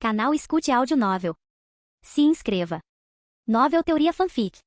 Canal Escute Áudio Novel. Se inscreva. Novel Teoria Fanfic.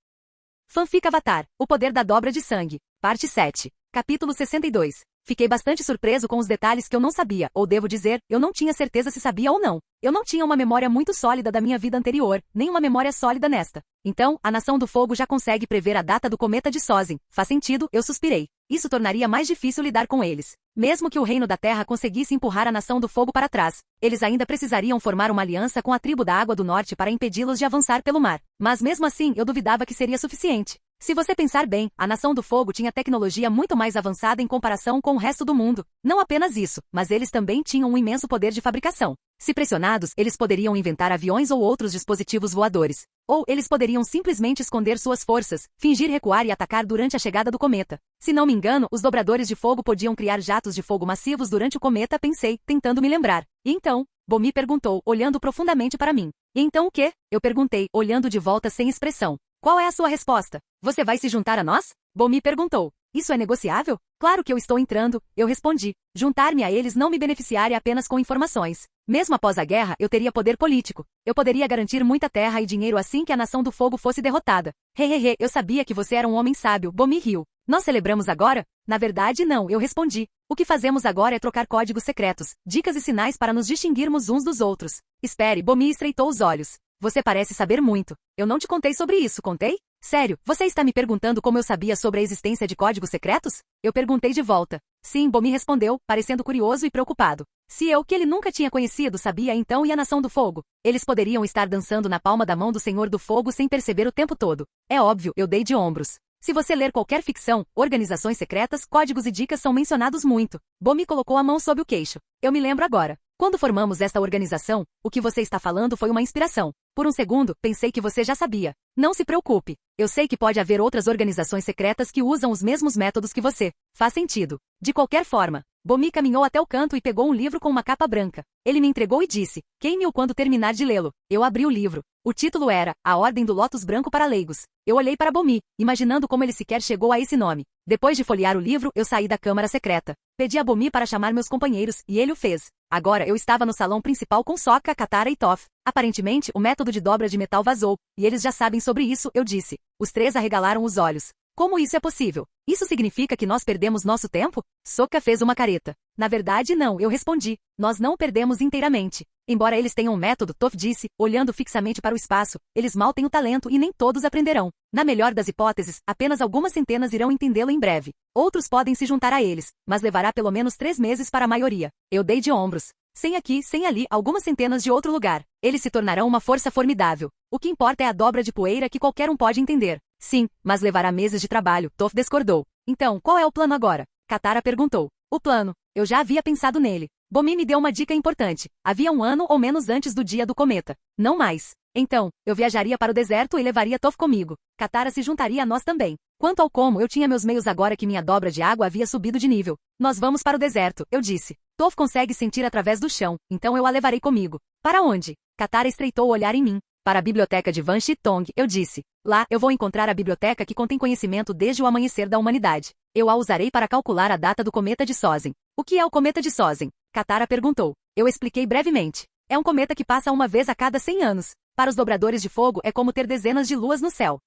Fanfic Avatar, O Poder da Dobra de Sangue, Parte 7, Capítulo 62. Fiquei bastante surpreso com os detalhes que eu não sabia, ou devo dizer, eu não tinha certeza se sabia ou não. Eu não tinha uma memória muito sólida da minha vida anterior, nem uma memória sólida nesta. Então, a Nação do Fogo já consegue prever a data do cometa de Sozin. Faz sentido, eu suspirei. Isso tornaria mais difícil lidar com eles. Mesmo que o Reino da Terra conseguisse empurrar a Nação do Fogo para trás, eles ainda precisariam formar uma aliança com a tribo da Água do Norte para impedi-los de avançar pelo mar. Mas mesmo assim, eu duvidava que seria suficiente. Se você pensar bem, a Nação do Fogo tinha tecnologia muito mais avançada em comparação com o resto do mundo. Não apenas isso, mas eles também tinham um imenso poder de fabricação. Se pressionados, eles poderiam inventar aviões ou outros dispositivos voadores. Ou eles poderiam simplesmente esconder suas forças, fingir recuar e atacar durante a chegada do cometa. Se não me engano, os dobradores de fogo podiam criar jatos de fogo massivos durante o cometa, pensei, tentando me lembrar. E então? Bomi perguntou, olhando profundamente para mim. E então o quê? Eu perguntei, olhando de volta sem expressão. Qual é a sua resposta? Você vai se juntar a nós? Bomi perguntou. Isso é negociável? Claro que eu estou entrando, eu respondi. Juntar-me a eles não me beneficiaria apenas com informações. Mesmo após a guerra, eu teria poder político. Eu poderia garantir muita terra e dinheiro assim que a Nação do Fogo fosse derrotada. Hehehe, eu sabia que você era um homem sábio, Bomi riu. Nós celebramos agora? Na verdade, não, eu respondi. O que fazemos agora é trocar códigos secretos, dicas e sinais para nos distinguirmos uns dos outros. Espere, Bomi estreitou os olhos. Você parece saber muito. Eu não te contei sobre isso, contei? Sério, você está me perguntando como eu sabia sobre a existência de códigos secretos? Eu perguntei de volta. Sim, Bomi respondeu, parecendo curioso e preocupado. Se eu, que ele nunca tinha conhecido, sabia então e a Nação do Fogo? Eles poderiam estar dançando na palma da mão do Senhor do Fogo sem perceber o tempo todo. É óbvio, eu dei de ombros. Se você ler qualquer ficção, organizações secretas, códigos e dicas são mencionados muito. Bomi colocou a mão sob o queixo. Eu me lembro agora. Quando formamos esta organização, o que você está falando foi uma inspiração. Por um segundo, pensei que você já sabia. Não se preocupe. Eu sei que pode haver outras organizações secretas que usam os mesmos métodos que você. Faz sentido. De qualquer forma, Bomi caminhou até o canto e pegou um livro com uma capa branca. Ele me entregou e disse, queime-o quando terminar de lê-lo. Eu abri o livro. O título era A Ordem do Lótus Branco para Leigos. Eu olhei para Bomi, imaginando como ele sequer chegou a esse nome. Depois de folhear o livro, eu saí da câmara secreta. Pedi a Bomi para chamar meus companheiros, e ele o fez. Agora eu estava no salão principal com Sokka, Katara e Toph. Aparentemente, o método de dobra de metal vazou, e eles já sabem sobre isso, eu disse. Os três arregalaram os olhos. Como isso é possível? Isso significa que nós perdemos nosso tempo? Sokka fez uma careta. Na verdade, não, eu respondi. Nós não o perdemos inteiramente. Embora eles tenham um método, Toph disse, olhando fixamente para o espaço, eles mal têm o talento e nem todos aprenderão. Na melhor das hipóteses, apenas algumas centenas irão entendê-lo em breve. Outros podem se juntar a eles, mas levará pelo menos 3 meses para a maioria. Eu dei de ombros. Sem aqui, sem ali, algumas centenas de outro lugar. Eles se tornarão uma força formidável. O que importa é a dobra de poeira que qualquer um pode entender. Sim, mas levará meses de trabalho, Toph discordou. Então, qual é o plano agora? Katara perguntou. O plano. Eu já havia pensado nele. Bomi me deu uma dica importante. Havia 1 ano ou menos antes do dia do cometa. Não mais. Então, eu viajaria para o deserto e levaria Toph comigo. Katara se juntaria a nós também. Quanto ao como, eu tinha meus meios agora que minha dobra de água havia subido de nível. Nós vamos para o deserto, eu disse. Toph consegue sentir através do chão, então eu a levarei comigo. Para onde? Katara estreitou o olhar em mim. Para a biblioteca de Van Shitong, eu disse. Lá, eu vou encontrar a biblioteca que contém conhecimento desde o amanhecer da humanidade. Eu a usarei para calcular a data do cometa de Sozin. O que é o cometa de Sozin? Katara perguntou. Eu expliquei brevemente. É um cometa que passa uma vez a cada 100 anos. Para os dobradores de fogo é como ter dezenas de luas no céu.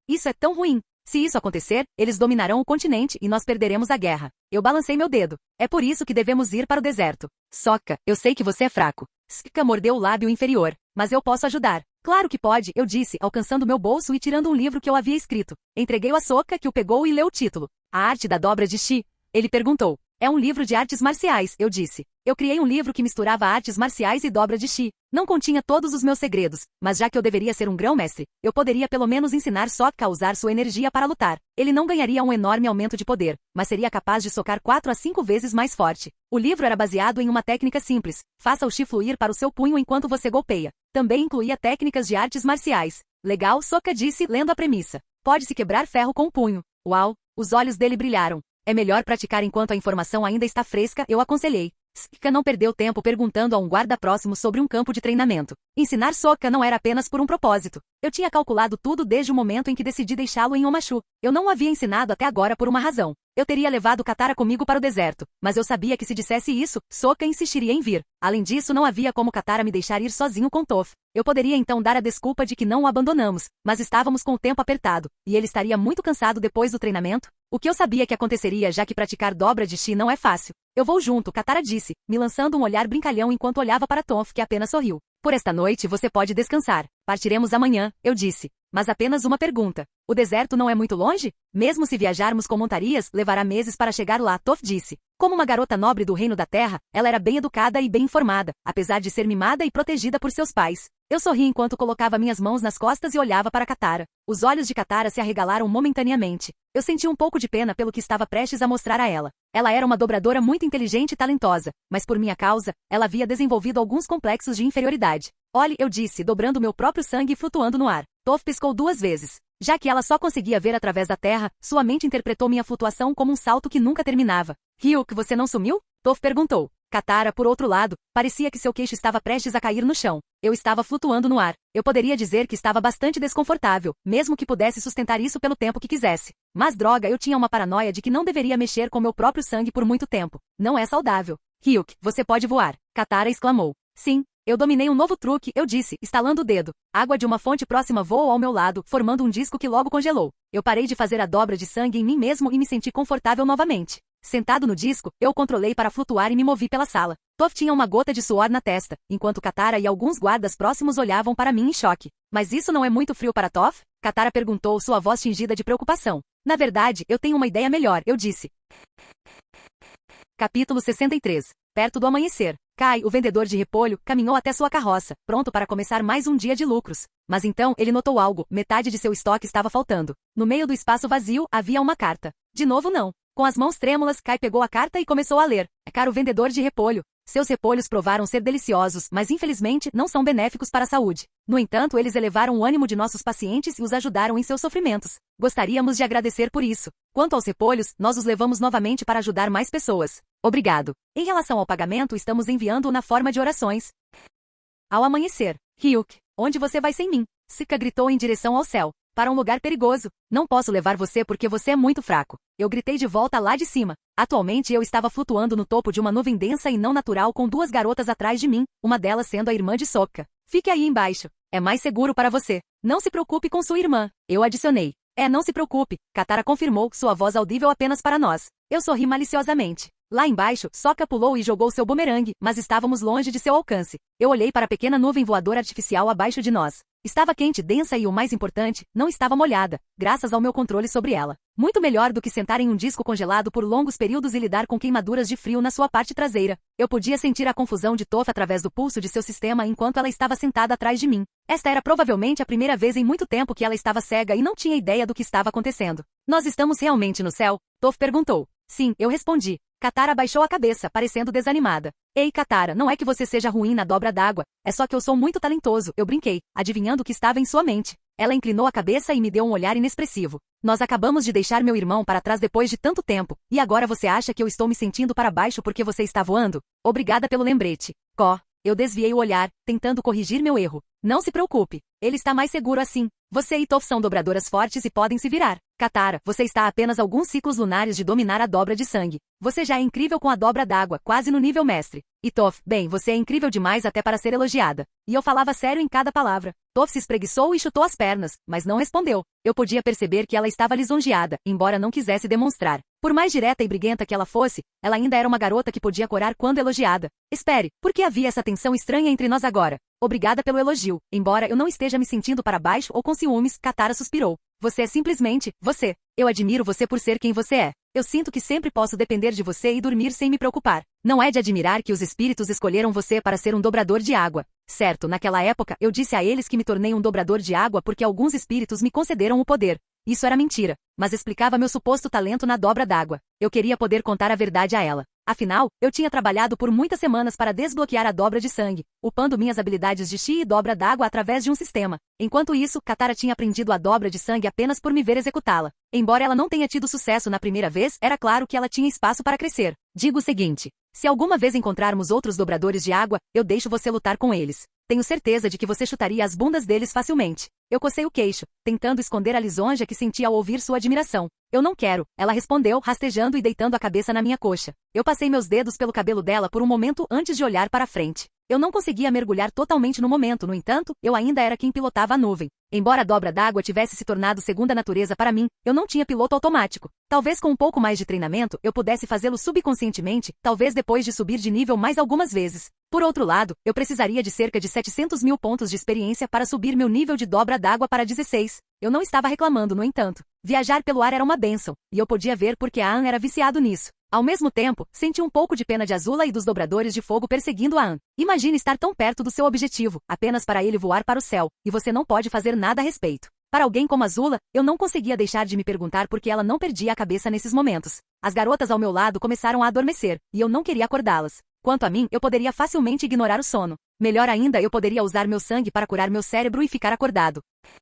Isso é tão ruim. Se isso acontecer, eles dominarão o continente e nós perderemos a guerra. Eu balancei meu dedo. É por isso que devemos ir para o deserto. Sokka, eu sei que você é fraco. Sokka mordeu o lábio inferior. Mas eu posso ajudar. Claro que pode, eu disse, alcançando meu bolso e tirando um livro que eu havia escrito. Entreguei-o a Sokka, que o pegou e leu o título. A Arte da Dobra de Chi. Ele perguntou. É um livro de artes marciais, eu disse. Eu criei um livro que misturava artes marciais e dobra de chi. Não continha todos os meus segredos, mas já que eu deveria ser um grão-mestre, eu poderia pelo menos ensinar Sokka a usar sua energia para lutar. Ele não ganharia um enorme aumento de poder, mas seria capaz de socar 4 a 5 vezes mais forte. O livro era baseado em uma técnica simples. Faça o chi fluir para o seu punho enquanto você golpeia. Também incluía técnicas de artes marciais. Legal, Sokka disse, lendo a premissa. Pode-se quebrar ferro com o punho. Uau! Os olhos dele brilharam. É melhor praticar enquanto a informação ainda está fresca, eu aconselhei. Sokka não perdeu tempo perguntando a um guarda próximo sobre um campo de treinamento. Ensinar Sokka não era apenas por um propósito. Eu tinha calculado tudo desde o momento em que decidi deixá-lo em Omashu. Eu não o havia ensinado até agora por uma razão. Eu teria levado Katara comigo para o deserto, mas eu sabia que se dissesse isso, Sokka insistiria em vir. Além disso, não havia como Katara me deixar ir sozinho com Toph. Eu poderia então dar a desculpa de que não o abandonamos, mas estávamos com o tempo apertado, e ele estaria muito cansado depois do treinamento. O que eu sabia que aconteceria já que praticar dobra de chi não é fácil. Eu vou junto, Katara disse, me lançando um olhar brincalhão enquanto olhava para Toph, que apenas sorriu. Por esta noite você pode descansar. Partiremos amanhã, eu disse. Mas apenas uma pergunta. O deserto não é muito longe? Mesmo se viajarmos com montarias, levará meses para chegar lá, Toph disse. Como uma garota nobre do reino da terra, ela era bem educada e bem informada, apesar de ser mimada e protegida por seus pais. Eu sorri enquanto colocava minhas mãos nas costas e olhava para Katara. Os olhos de Katara se arregalaram momentaneamente. Eu senti um pouco de pena pelo que estava prestes a mostrar a ela. Ela era uma dobradora muito inteligente e talentosa, mas por minha causa, ela havia desenvolvido alguns complexos de inferioridade. Olhe, eu disse, dobrando meu próprio sangue e flutuando no ar. Toph piscou 2 vezes. Já que ela só conseguia ver através da terra, sua mente interpretou minha flutuação como um salto que nunca terminava. Ryuk, você não sumiu? Toph perguntou. Katara, por outro lado, parecia que seu queixo estava prestes a cair no chão. Eu estava flutuando no ar. Eu poderia dizer que estava bastante desconfortável, mesmo que pudesse sustentar isso pelo tempo que quisesse. Mas droga, eu tinha uma paranoia de que não deveria mexer com meu próprio sangue por muito tempo. Não é saudável. Ryuk, você pode voar. Katara exclamou. Sim. Eu dominei um novo truque, eu disse, estalando o dedo. Água de uma fonte próxima voou ao meu lado, formando um disco que logo congelou. Eu parei de fazer a dobra de sangue em mim mesmo e me senti confortável novamente. Sentado no disco, eu o controlei para flutuar e me movi pela sala. Toph tinha uma gota de suor na testa, enquanto Katara e alguns guardas próximos olhavam para mim em choque. Mas isso não é muito frio para Toph? Katara perguntou, sua voz tingida de preocupação. Na verdade, eu tenho uma ideia melhor, eu disse. Capítulo 63. Perto do amanhecer. Kai, o vendedor de repolho, caminhou até sua carroça, pronto para começar mais um dia de lucros. Mas então, ele notou algo, metade de seu estoque estava faltando. No meio do espaço vazio, havia uma carta. De novo não. Com as mãos trêmulas, Kai pegou a carta e começou a ler. É caro vendedor de repolho. Seus repolhos provaram ser deliciosos, mas infelizmente não são benéficos para a saúde. No entanto, eles elevaram o ânimo de nossos pacientes e os ajudaram em seus sofrimentos. Gostaríamos de agradecer por isso. Quanto aos repolhos, nós os levamos novamente para ajudar mais pessoas. Obrigado. Em relação ao pagamento, estamos enviando-o na forma de orações. Ao amanhecer. Ryuk, onde você vai sem mim? Sokka gritou em direção ao céu. Para um lugar perigoso. Não posso levar você porque você é muito fraco. Eu gritei de volta lá de cima. Atualmente eu estava flutuando no topo de uma nuvem densa e não natural com 2 garotas atrás de mim, uma delas sendo a irmã de Sokka. Fique aí embaixo. É mais seguro para você. Não se preocupe com sua irmã. Eu adicionei. Não se preocupe. Katara confirmou, sua voz audível apenas para nós. Eu sorri maliciosamente. Lá embaixo, Sokka pulou e jogou seu bumerangue, mas estávamos longe de seu alcance. Eu olhei para a pequena nuvem voadora artificial abaixo de nós. Estava quente, densa e, o mais importante, não estava molhada, graças ao meu controle sobre ela. Muito melhor do que sentar em um disco congelado por longos períodos e lidar com queimaduras de frio na sua parte traseira. Eu podia sentir a confusão de Toph através do pulso de seu sistema enquanto ela estava sentada atrás de mim. Esta era provavelmente a primeira vez em muito tempo que ela estava cega e não tinha ideia do que estava acontecendo. Nós estamos realmente no céu? Toph perguntou. Sim, eu respondi. Katara baixou a cabeça, parecendo desanimada. Ei, Katara, não é que você seja ruim na dobra d'água, é só que eu sou muito talentoso, eu brinquei, adivinhando o que estava em sua mente. Ela inclinou a cabeça e me deu um olhar inexpressivo. Nós acabamos de deixar meu irmão para trás depois de tanto tempo, e agora você acha que eu estou me sentindo para baixo porque você está voando? Obrigada pelo lembrete. Eu desviei o olhar, tentando corrigir meu erro. Não se preocupe, ele está mais seguro assim. Você e Toph são dobradoras fortes e podem se virar. Katara, você está a apenas alguns ciclos lunares de dominar a dobra de sangue. Você já é incrível com a dobra d'água, quase no nível mestre. E Toph, bem, você é incrível demais até para ser elogiada. E eu falava sério em cada palavra. Toph se espreguiçou e chutou as pernas, mas não respondeu. Eu podia perceber que ela estava lisonjeada, embora não quisesse demonstrar. Por mais direta e briguenta que ela fosse, ela ainda era uma garota que podia corar quando elogiada. Espere, por que havia essa tensão estranha entre nós agora? Obrigada pelo elogio. Embora eu não esteja me sentindo para baixo ou com ciúmes, Katara suspirou. Você é simplesmente, você. Eu admiro você por ser quem você é. Eu sinto que sempre posso depender de você e dormir sem me preocupar. Não é de admirar que os espíritos escolheram você para ser um dobrador de água. Certo, naquela época, eu disse a eles que me tornei um dobrador de água porque alguns espíritos me concederam o poder. Isso era mentira, mas explicava meu suposto talento na dobra d'água. Eu queria poder contar a verdade a ela. Afinal, eu tinha trabalhado por muitas semanas para desbloquear a dobra de sangue, upando minhas habilidades de chi e dobra d'água através de um sistema. Enquanto isso, Katara tinha aprendido a dobra de sangue apenas por me ver executá-la. Embora ela não tenha tido sucesso na primeira vez, era claro que ela tinha espaço para crescer. Digo o seguinte: se alguma vez encontrarmos outros dobradores de água, eu deixo você lutar com eles. Tenho certeza de que você chutaria as bundas deles facilmente. Eu cocei o queixo, tentando esconder a lisonja que senti ao ouvir sua admiração. Eu não quero, ela respondeu, rastejando e deitando a cabeça na minha coxa. Eu passei meus dedos pelo cabelo dela por um momento antes de olhar para frente. Eu não conseguia mergulhar totalmente no momento, no entanto, eu ainda era quem pilotava a nuvem. Embora a dobra d'água tivesse se tornado segunda natureza para mim, eu não tinha piloto automático. Talvez com um pouco mais de treinamento, eu pudesse fazê-lo subconscientemente, talvez depois de subir de nível mais algumas vezes. Por outro lado, eu precisaria de cerca de 700 mil pontos de experiência para subir meu nível de dobra d'água para 16. Eu não estava reclamando, no entanto. Viajar pelo ar era uma bênção, e eu podia ver porque Aang era viciado nisso. Ao mesmo tempo, senti um pouco de pena de Azula e dos dobradores de fogo perseguindo Aang. Imagine estar tão perto do seu objetivo, apenas para ele voar para o céu, e você não pode fazer nada a respeito. Para alguém como Azula, eu não conseguia deixar de me perguntar por que ela não perdia a cabeça nesses momentos. As garotas ao meu lado começaram a adormecer, e eu não queria acordá-las. Quanto a mim, eu poderia facilmente ignorar o sono. Melhor ainda, eu poderia usar meu sangue para curar meu cérebro e ficar acordado.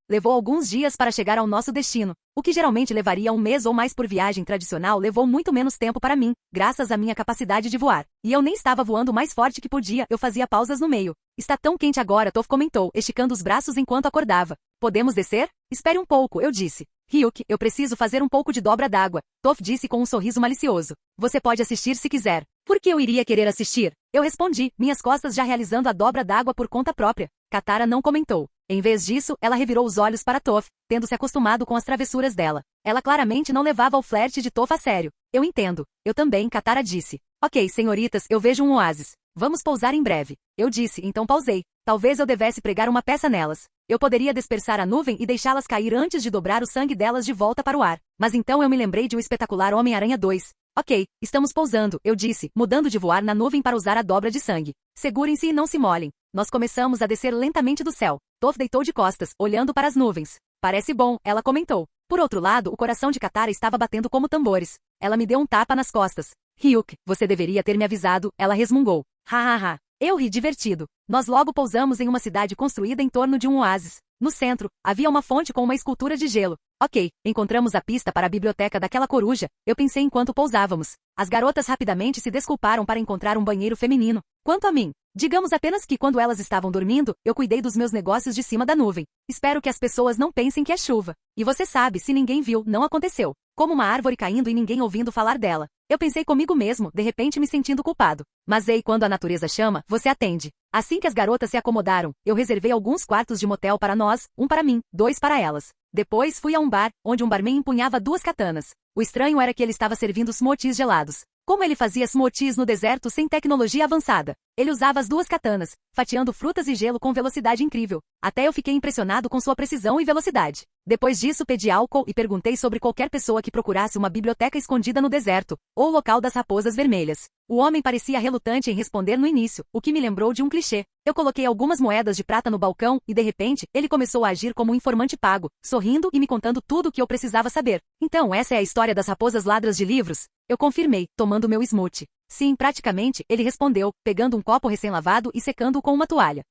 Levou alguns dias para chegar ao nosso destino. O que geralmente levaria um mês ou mais por viagem tradicional levou muito menos tempo para mim, graças à minha capacidade de voar. E eu nem estava voando o mais forte que podia, eu fazia pausas no meio. Está tão quente agora, Toph comentou, esticando os braços enquanto acordava. Podemos descer? Espere um pouco, eu disse. Ryuk, eu preciso fazer um pouco de dobra d'água, Toph disse com um sorriso malicioso. Você pode assistir se quiser. Por que eu iria querer assistir? Eu respondi, minhas costas já realizando a dobra d'água por conta própria. Katara não comentou. Em vez disso, ela revirou os olhos para Toph, tendo se acostumado com as travessuras dela. Ela claramente não levava o flerte de Toph a sério. Eu entendo. Eu também, Katara disse. Ok, senhoritas, eu vejo um oásis. Vamos pousar em breve. Eu disse, então pausei. Talvez eu devesse pregar uma peça nelas. Eu poderia dispersar a nuvem e deixá-las cair antes de dobrar o sangue delas de volta para o ar. Mas então eu me lembrei de um espetacular Homem-Aranha 2. Ok, estamos pousando, eu disse, mudando de voar na nuvem para usar a dobra de sangue. Segurem-se e não se molhem. Nós começamos a descer lentamente do céu. Toph deitou de costas, olhando para as nuvens. Parece bom, ela comentou. Por outro lado, o coração de Katara estava batendo como tambores. Ela me deu um tapa nas costas. Ryuk, você deveria ter me avisado, ela resmungou. Ha. Eu ri divertido. Nós logo pousamos em uma cidade construída em torno de um oásis. No centro, havia uma fonte com uma escultura de gelo. Ok, encontramos a pista para a biblioteca daquela coruja, eu pensei enquanto pousávamos. As garotas rapidamente se desculparam para encontrar um banheiro feminino. Quanto a mim, digamos apenas que quando elas estavam dormindo, eu cuidei dos meus negócios de cima da nuvem. Espero que as pessoas não pensem que é chuva. E você sabe, se ninguém viu, não aconteceu. Como uma árvore caindo e ninguém ouvindo falar dela. Eu pensei comigo mesmo, de repente me sentindo culpado. Mas ei, quando a natureza chama, você atende. Assim que as garotas se acomodaram, eu reservei alguns quartos de motel para nós, um para mim, 2 para elas. Depois fui a um bar, onde um barman empunhava 2 katanas. O estranho era que ele estava servindo smoothies gelados. Como ele fazia smoothies no deserto sem tecnologia avançada? Ele usava as 2 katanas, fatiando frutas e gelo com velocidade incrível. Até eu fiquei impressionado com sua precisão e velocidade. Depois disso pedi álcool e perguntei sobre qualquer pessoa que procurasse uma biblioteca escondida no deserto, ou o local das raposas vermelhas. O homem parecia relutante em responder no início, o que me lembrou de um clichê. Eu coloquei algumas moedas de prata no balcão e, de repente, ele começou a agir como um informante pago, sorrindo e me contando tudo o que eu precisava saber. Então essa é a história das raposas ladras de livros? Eu confirmei, tomando meu smoothie. Sim, praticamente, ele respondeu, pegando um copo recém-lavado e secando-o com uma toalha.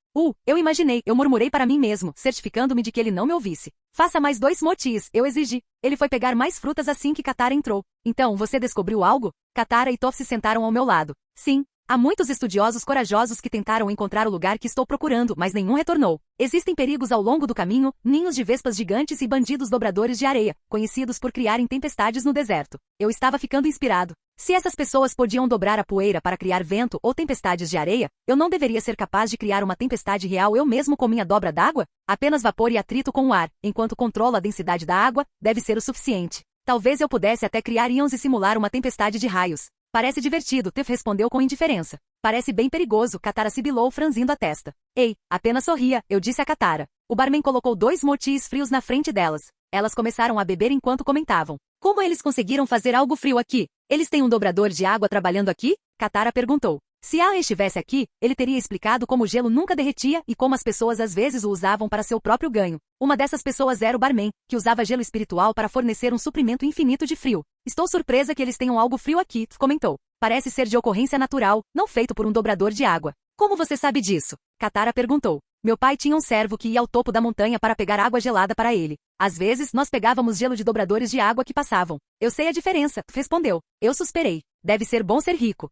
Eu imaginei, eu murmurei para mim mesmo, certificando-me de que ele não me ouvisse. Faça mais 2 smoothies, eu exigi. Ele foi pegar mais frutas assim que Katara entrou. Então, você descobriu algo? Katara e Toph se sentaram ao meu lado. Sim. Há muitos estudiosos corajosos que tentaram encontrar o lugar que estou procurando, mas nenhum retornou. Existem perigos ao longo do caminho, ninhos de vespas gigantes e bandidos dobradores de areia, conhecidos por criarem tempestades no deserto. Eu estava ficando inspirado. Se essas pessoas podiam dobrar a poeira para criar vento ou tempestades de areia, eu não deveria ser capaz de criar uma tempestade real eu mesmo com minha dobra d'água? Apenas vapor e atrito com o ar, enquanto controlo a densidade da água, deve ser o suficiente. Talvez eu pudesse até criar íons e simular uma tempestade de raios. Parece divertido, Toph respondeu com indiferença. Parece bem perigoso, Katara sibilou franzindo a testa. Ei, apenas sorria, eu disse a Katara. O barman colocou 2 smoothies frios na frente delas. Elas começaram a beber enquanto comentavam. Como eles conseguiram fazer algo frio aqui? Eles têm um dobrador de água trabalhando aqui? Katara perguntou. Se Aang estivesse aqui, ele teria explicado como o gelo nunca derretia e como as pessoas às vezes o usavam para seu próprio ganho. Uma dessas pessoas era o barman, que usava gelo espiritual para fornecer um suprimento infinito de frio. Estou surpresa que eles tenham algo frio aqui, comentou. Parece ser de ocorrência natural, não feito por um dobrador de água. Como você sabe disso? Katara perguntou. Meu pai tinha um servo que ia ao topo da montanha para pegar água gelada para ele. Às vezes, nós pegávamos gelo de dobradores de água que passavam. Eu sei a diferença, respondeu. Eu suspirei. Deve ser bom ser rico.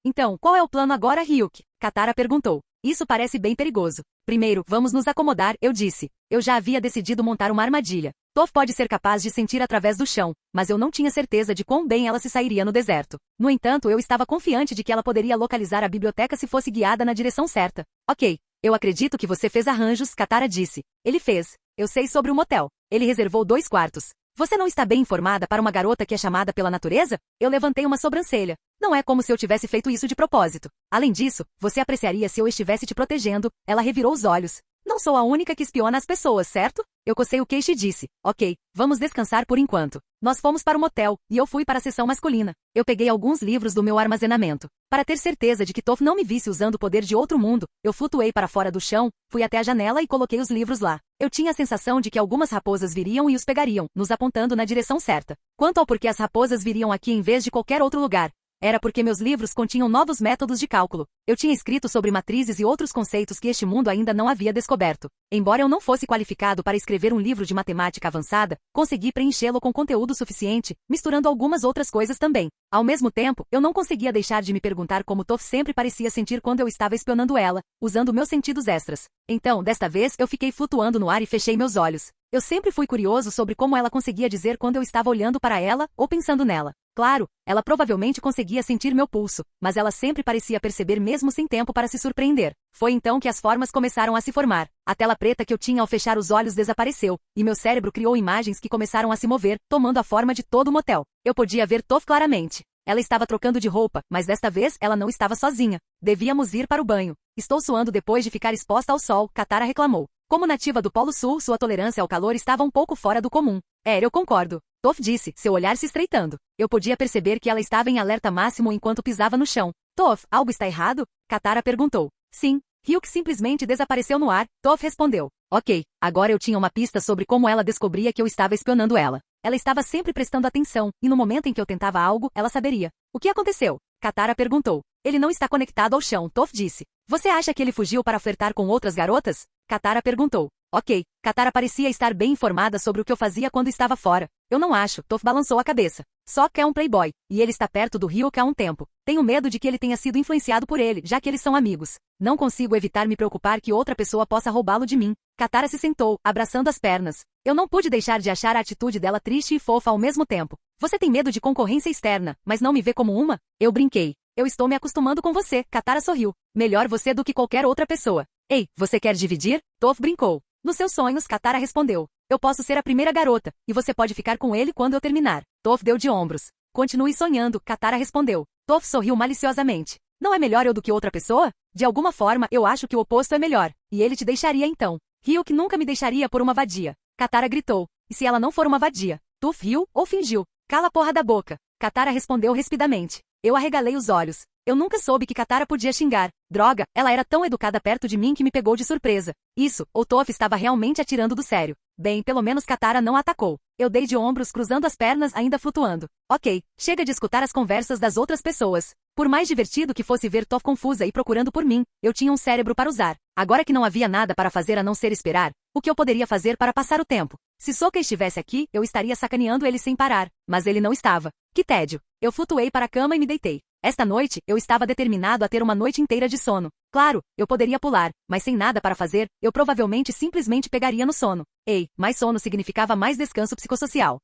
Então, qual é o plano agora, Ryuk? Katara perguntou. Isso parece bem perigoso. Primeiro, vamos nos acomodar, eu disse. Eu já havia decidido montar uma armadilha. Toph pode ser capaz de sentir através do chão, mas eu não tinha certeza de quão bem ela se sairia no deserto. No entanto, eu estava confiante de que ela poderia localizar a biblioteca se fosse guiada na direção certa. Ok, eu acredito que você fez arranjos, Katara disse. Ele fez. Eu sei sobre o motel. Ele reservou 2 quartos. Você não está bem informada para uma garota que é chamada pela natureza? Eu levantei uma sobrancelha. Não é como se eu tivesse feito isso de propósito. Além disso, você apreciaria se eu estivesse te protegendo. Ela revirou os olhos. Não sou a única que espiona as pessoas, certo? Eu cocei o queixo e disse, ok, vamos descansar por enquanto. Nós fomos para o motel, e eu fui para a seção masculina. Eu peguei alguns livros do meu armazenamento. Para ter certeza de que Toph não me visse usando o poder de outro mundo, eu flutuei para fora do chão, fui até a janela e coloquei os livros lá. Eu tinha a sensação de que algumas raposas viriam e os pegariam, nos apontando na direção certa. Quanto ao porquê as raposas viriam aqui em vez de qualquer outro lugar, era porque meus livros continham novos métodos de cálculo. Eu tinha escrito sobre matrizes e outros conceitos que este mundo ainda não havia descoberto. Embora eu não fosse qualificado para escrever um livro de matemática avançada, consegui preenchê-lo com conteúdo suficiente, misturando algumas outras coisas também. Ao mesmo tempo, eu não conseguia deixar de me perguntar como Toph sempre parecia sentir quando eu estava espionando ela, usando meus sentidos extras. Então, desta vez, eu fiquei flutuando no ar e fechei meus olhos. Eu sempre fui curioso sobre como ela conseguia dizer quando eu estava olhando para ela ou pensando nela. Claro, ela provavelmente conseguia sentir meu pulso, mas ela sempre parecia perceber mesmo sem tempo para se surpreender. Foi então que as formas começaram a se formar. A tela preta que eu tinha ao fechar os olhos desapareceu, e meu cérebro criou imagens que começaram a se mover, tomando a forma de todo o motel. Eu podia ver Toph claramente. Ela estava trocando de roupa, mas desta vez ela não estava sozinha. Devíamos ir para o banho. Estou suando depois de ficar exposta ao sol, Katara reclamou. Como nativa do Polo Sul, sua tolerância ao calor estava um pouco fora do comum. Eu concordo. Toph disse, seu olhar se estreitando. Eu podia perceber que ela estava em alerta máximo enquanto pisava no chão. Toph, algo está errado? Katara perguntou. Sim. Ryuk simplesmente desapareceu no ar. Toph respondeu. Ok, agora eu tinha uma pista sobre como ela descobria que eu estava espionando ela. Ela estava sempre prestando atenção, e no momento em que eu tentava algo, ela saberia. O que aconteceu? Katara perguntou. Ele não está conectado ao chão, Toph disse. Você acha que ele fugiu para flertar com outras garotas? Katara perguntou. Ok, Katara parecia estar bem informada sobre o que eu fazia quando estava fora. Eu não acho, Toph balançou a cabeça. Sokka é um playboy, e ele está perto do Ryuk há um tempo. Tenho medo de que ele tenha sido influenciado por ele, já que eles são amigos. Não consigo evitar me preocupar que outra pessoa possa roubá-lo de mim. Katara se sentou, abraçando as pernas. Eu não pude deixar de achar a atitude dela triste e fofa ao mesmo tempo. Você tem medo de concorrência externa, mas não me vê como uma? Eu brinquei. Eu estou me acostumando com você, Katara sorriu. Melhor você do que qualquer outra pessoa. Ei, você quer dividir? Toph brincou. Nos seus sonhos, Katara respondeu. Eu posso ser a primeira garota, e você pode ficar com ele quando eu terminar. Toph deu de ombros. Continue sonhando, Katara respondeu. Toph sorriu maliciosamente. Não é melhor eu do que outra pessoa? De alguma forma, eu acho que o oposto é melhor. E ele te deixaria então. Ryuk nunca me deixaria por uma vadia. Katara gritou. E se ela não for uma vadia? Toph riu ou fingiu. Cala a porra da boca. Katara respondeu rispidamente. Eu arregalei os olhos. Eu nunca soube que Katara podia xingar. Droga, ela era tão educada perto de mim que me pegou de surpresa. Isso, ou Toph estava realmente atirando do sério. Bem, pelo menos Katara não atacou. Eu dei de ombros cruzando as pernas ainda flutuando. Ok, chega de escutar as conversas das outras pessoas. Por mais divertido que fosse ver Toph confusa e procurando por mim, eu tinha um cérebro para usar. Agora que não havia nada para fazer a não ser esperar, o que eu poderia fazer para passar o tempo? Se Sokka estivesse aqui, eu estaria sacaneando ele sem parar. Mas ele não estava. Que tédio. Eu flutuei para a cama e me deitei. Esta noite, eu estava determinado a ter uma noite inteira de sono. Claro, eu poderia pular, mas sem nada para fazer, eu provavelmente simplesmente pegaria no sono. Ei, mais sono significava mais descanso psicossocial.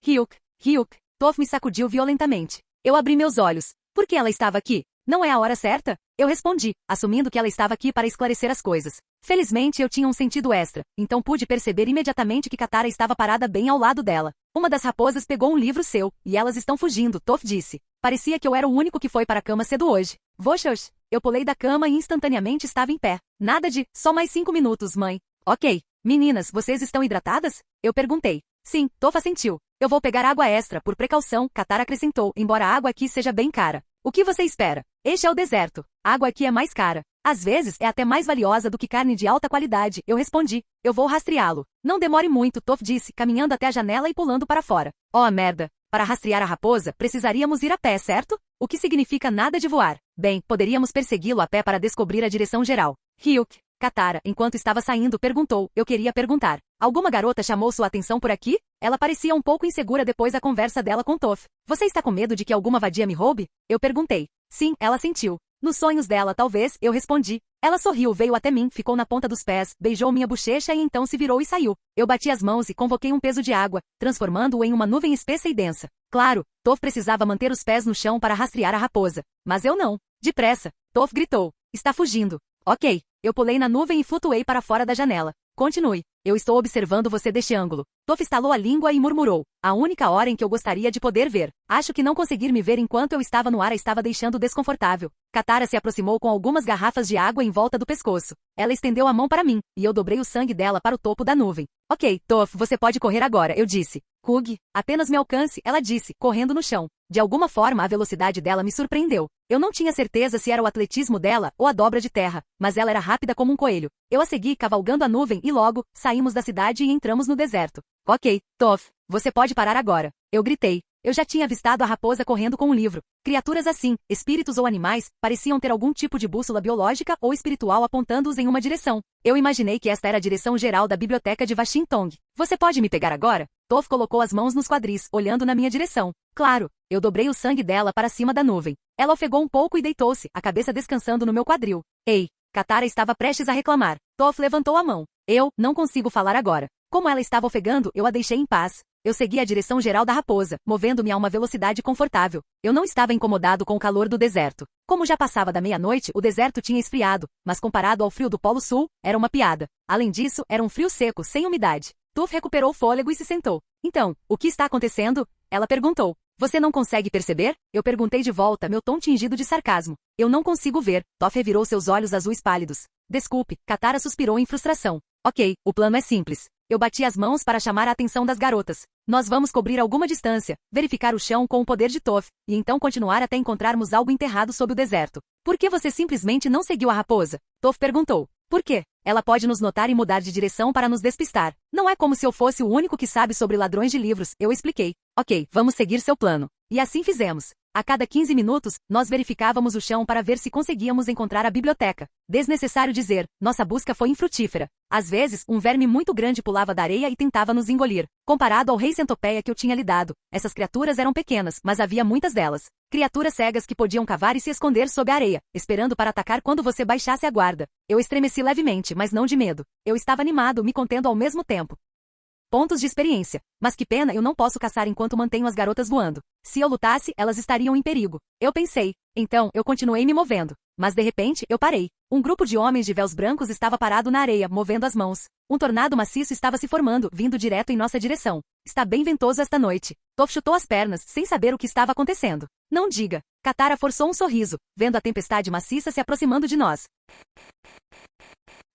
Ryuk. Toph me sacudiu violentamente. Eu abri meus olhos. Por que ela estava aqui? Não é a hora certa? Eu respondi, assumindo que ela estava aqui para esclarecer as coisas. Felizmente eu tinha um sentido extra, então pude perceber imediatamente que Katara estava parada bem ao lado dela. Uma das raposas pegou um livro seu, e elas estão fugindo, Toph disse. Parecia que eu era o único que foi para a cama cedo hoje. Voxox. Eu pulei da cama e instantaneamente estava em pé. Nada de, só mais 5 minutos, mãe. Ok. Meninas, vocês estão hidratadas? Eu perguntei. Sim, Toph assentiu. Eu vou pegar água extra, por precaução, Katara acrescentou, embora a água aqui seja bem cara. O que você espera? Este é o deserto. A água aqui é mais cara. Às vezes, é até mais valiosa do que carne de alta qualidade, eu respondi. Eu vou rastreá-lo. Não demore muito, Toph disse, caminhando até a janela e pulando para fora. Oh, merda. Para rastrear a raposa, precisaríamos ir a pé, certo? O que significa nada de voar. Bem, poderíamos persegui-lo a pé para descobrir a direção geral. Ryuk. Katara, enquanto estava saindo, perguntou. Eu queria perguntar. Alguma garota chamou sua atenção por aqui? Ela parecia um pouco insegura depois da conversa dela com Toph. Você está com medo de que alguma vadia me roube? Eu perguntei. Sim, ela sentiu. Nos sonhos dela, talvez, eu respondi. Ela sorriu, veio até mim, ficou na ponta dos pés, beijou minha bochecha e então se virou e saiu. Eu bati as mãos e convoquei um peso de água, transformando-o em uma nuvem espessa e densa. Claro, Toph precisava manter os pés no chão para rastrear a raposa. Mas eu não. Depressa. Toph gritou. Está fugindo. Ok. Eu pulei na nuvem e flutuei para fora da janela. Continue. Eu estou observando você deste ângulo. Toph estalou a língua e murmurou. A única hora em que eu gostaria de poder ver. Acho que não conseguir me ver enquanto eu estava no ar a estava deixando desconfortável. Katara se aproximou com algumas garrafas de água em volta do pescoço. Ela estendeu a mão para mim, e eu dobrei o sangue dela para o topo da nuvem. Ok, Toph, você pode correr agora, eu disse. Kug, apenas me alcance, ela disse, correndo no chão. De alguma forma a velocidade dela me surpreendeu. Eu não tinha certeza se era o atletismo dela ou a dobra de terra, mas ela era rápida como um coelho. Eu a segui cavalgando a nuvem e logo, saímos da cidade e entramos no deserto. Ok, Toph, você pode parar agora. Eu gritei. Eu já tinha avistado a raposa correndo com um livro. Criaturas assim, espíritos ou animais, pareciam ter algum tipo de bússola biológica ou espiritual apontando-os em uma direção. Eu imaginei que esta era a direção geral da biblioteca de Washington. Você pode me pegar agora? Toph colocou as mãos nos quadris, olhando na minha direção. Claro, eu dobrei o sangue dela para cima da nuvem. Ela ofegou um pouco e deitou-se, a cabeça descansando no meu quadril. Ei, Katara estava prestes a reclamar. Toph levantou a mão. Eu não consigo falar agora. Como ela estava ofegando, eu a deixei em paz. Eu segui a direção geral da raposa, movendo-me a uma velocidade confortável. Eu não estava incomodado com o calor do deserto. Como já passava da meia-noite, o deserto tinha esfriado, mas comparado ao frio do Polo Sul, era uma piada. Além disso, era um frio seco, sem umidade. Toph recuperou o fôlego e se sentou. Então, o que está acontecendo? Ela perguntou. Você não consegue perceber? Eu perguntei de volta, meu tom tingido de sarcasmo. Eu não consigo ver. Toph revirou seus olhos azuis pálidos. Desculpe, Katara suspirou em frustração. Ok, o plano é simples. Eu bati as mãos para chamar a atenção das garotas. Nós vamos cobrir alguma distância, verificar o chão com o poder de Toph, e então continuar até encontrarmos algo enterrado sob o deserto. Por que você simplesmente não seguiu a raposa? Toph perguntou. Por quê? Ela pode nos notar e mudar de direção para nos despistar. Não é como se eu fosse o único que sabe sobre ladrões de livros, eu expliquei. Ok, vamos seguir seu plano. E assim fizemos. A cada 15 minutos, nós verificávamos o chão para ver se conseguíamos encontrar a biblioteca. Desnecessário dizer, nossa busca foi infrutífera. Às vezes, um verme muito grande pulava da areia e tentava nos engolir. Comparado ao rei centopeia que eu tinha lidado, essas criaturas eram pequenas, mas havia muitas delas. Criaturas cegas que podiam cavar e se esconder sob a areia, esperando para atacar quando você baixasse a guarda. Eu estremeci levemente, mas não de medo. Eu estava animado, me contendo ao mesmo tempo. Pontos de experiência. Mas que pena, eu não posso caçar enquanto mantenho as garotas voando. Se eu lutasse, elas estariam em perigo. Eu pensei. Então, eu continuei me movendo. Mas de repente, eu parei. Um grupo de homens de véus brancos estava parado na areia, movendo as mãos. Um tornado maciço estava se formando, vindo direto em nossa direção. Está bem ventoso esta noite. Toph chutou as pernas, sem saber o que estava acontecendo. Não diga. Katara forçou um sorriso, vendo a tempestade maciça se aproximando de nós.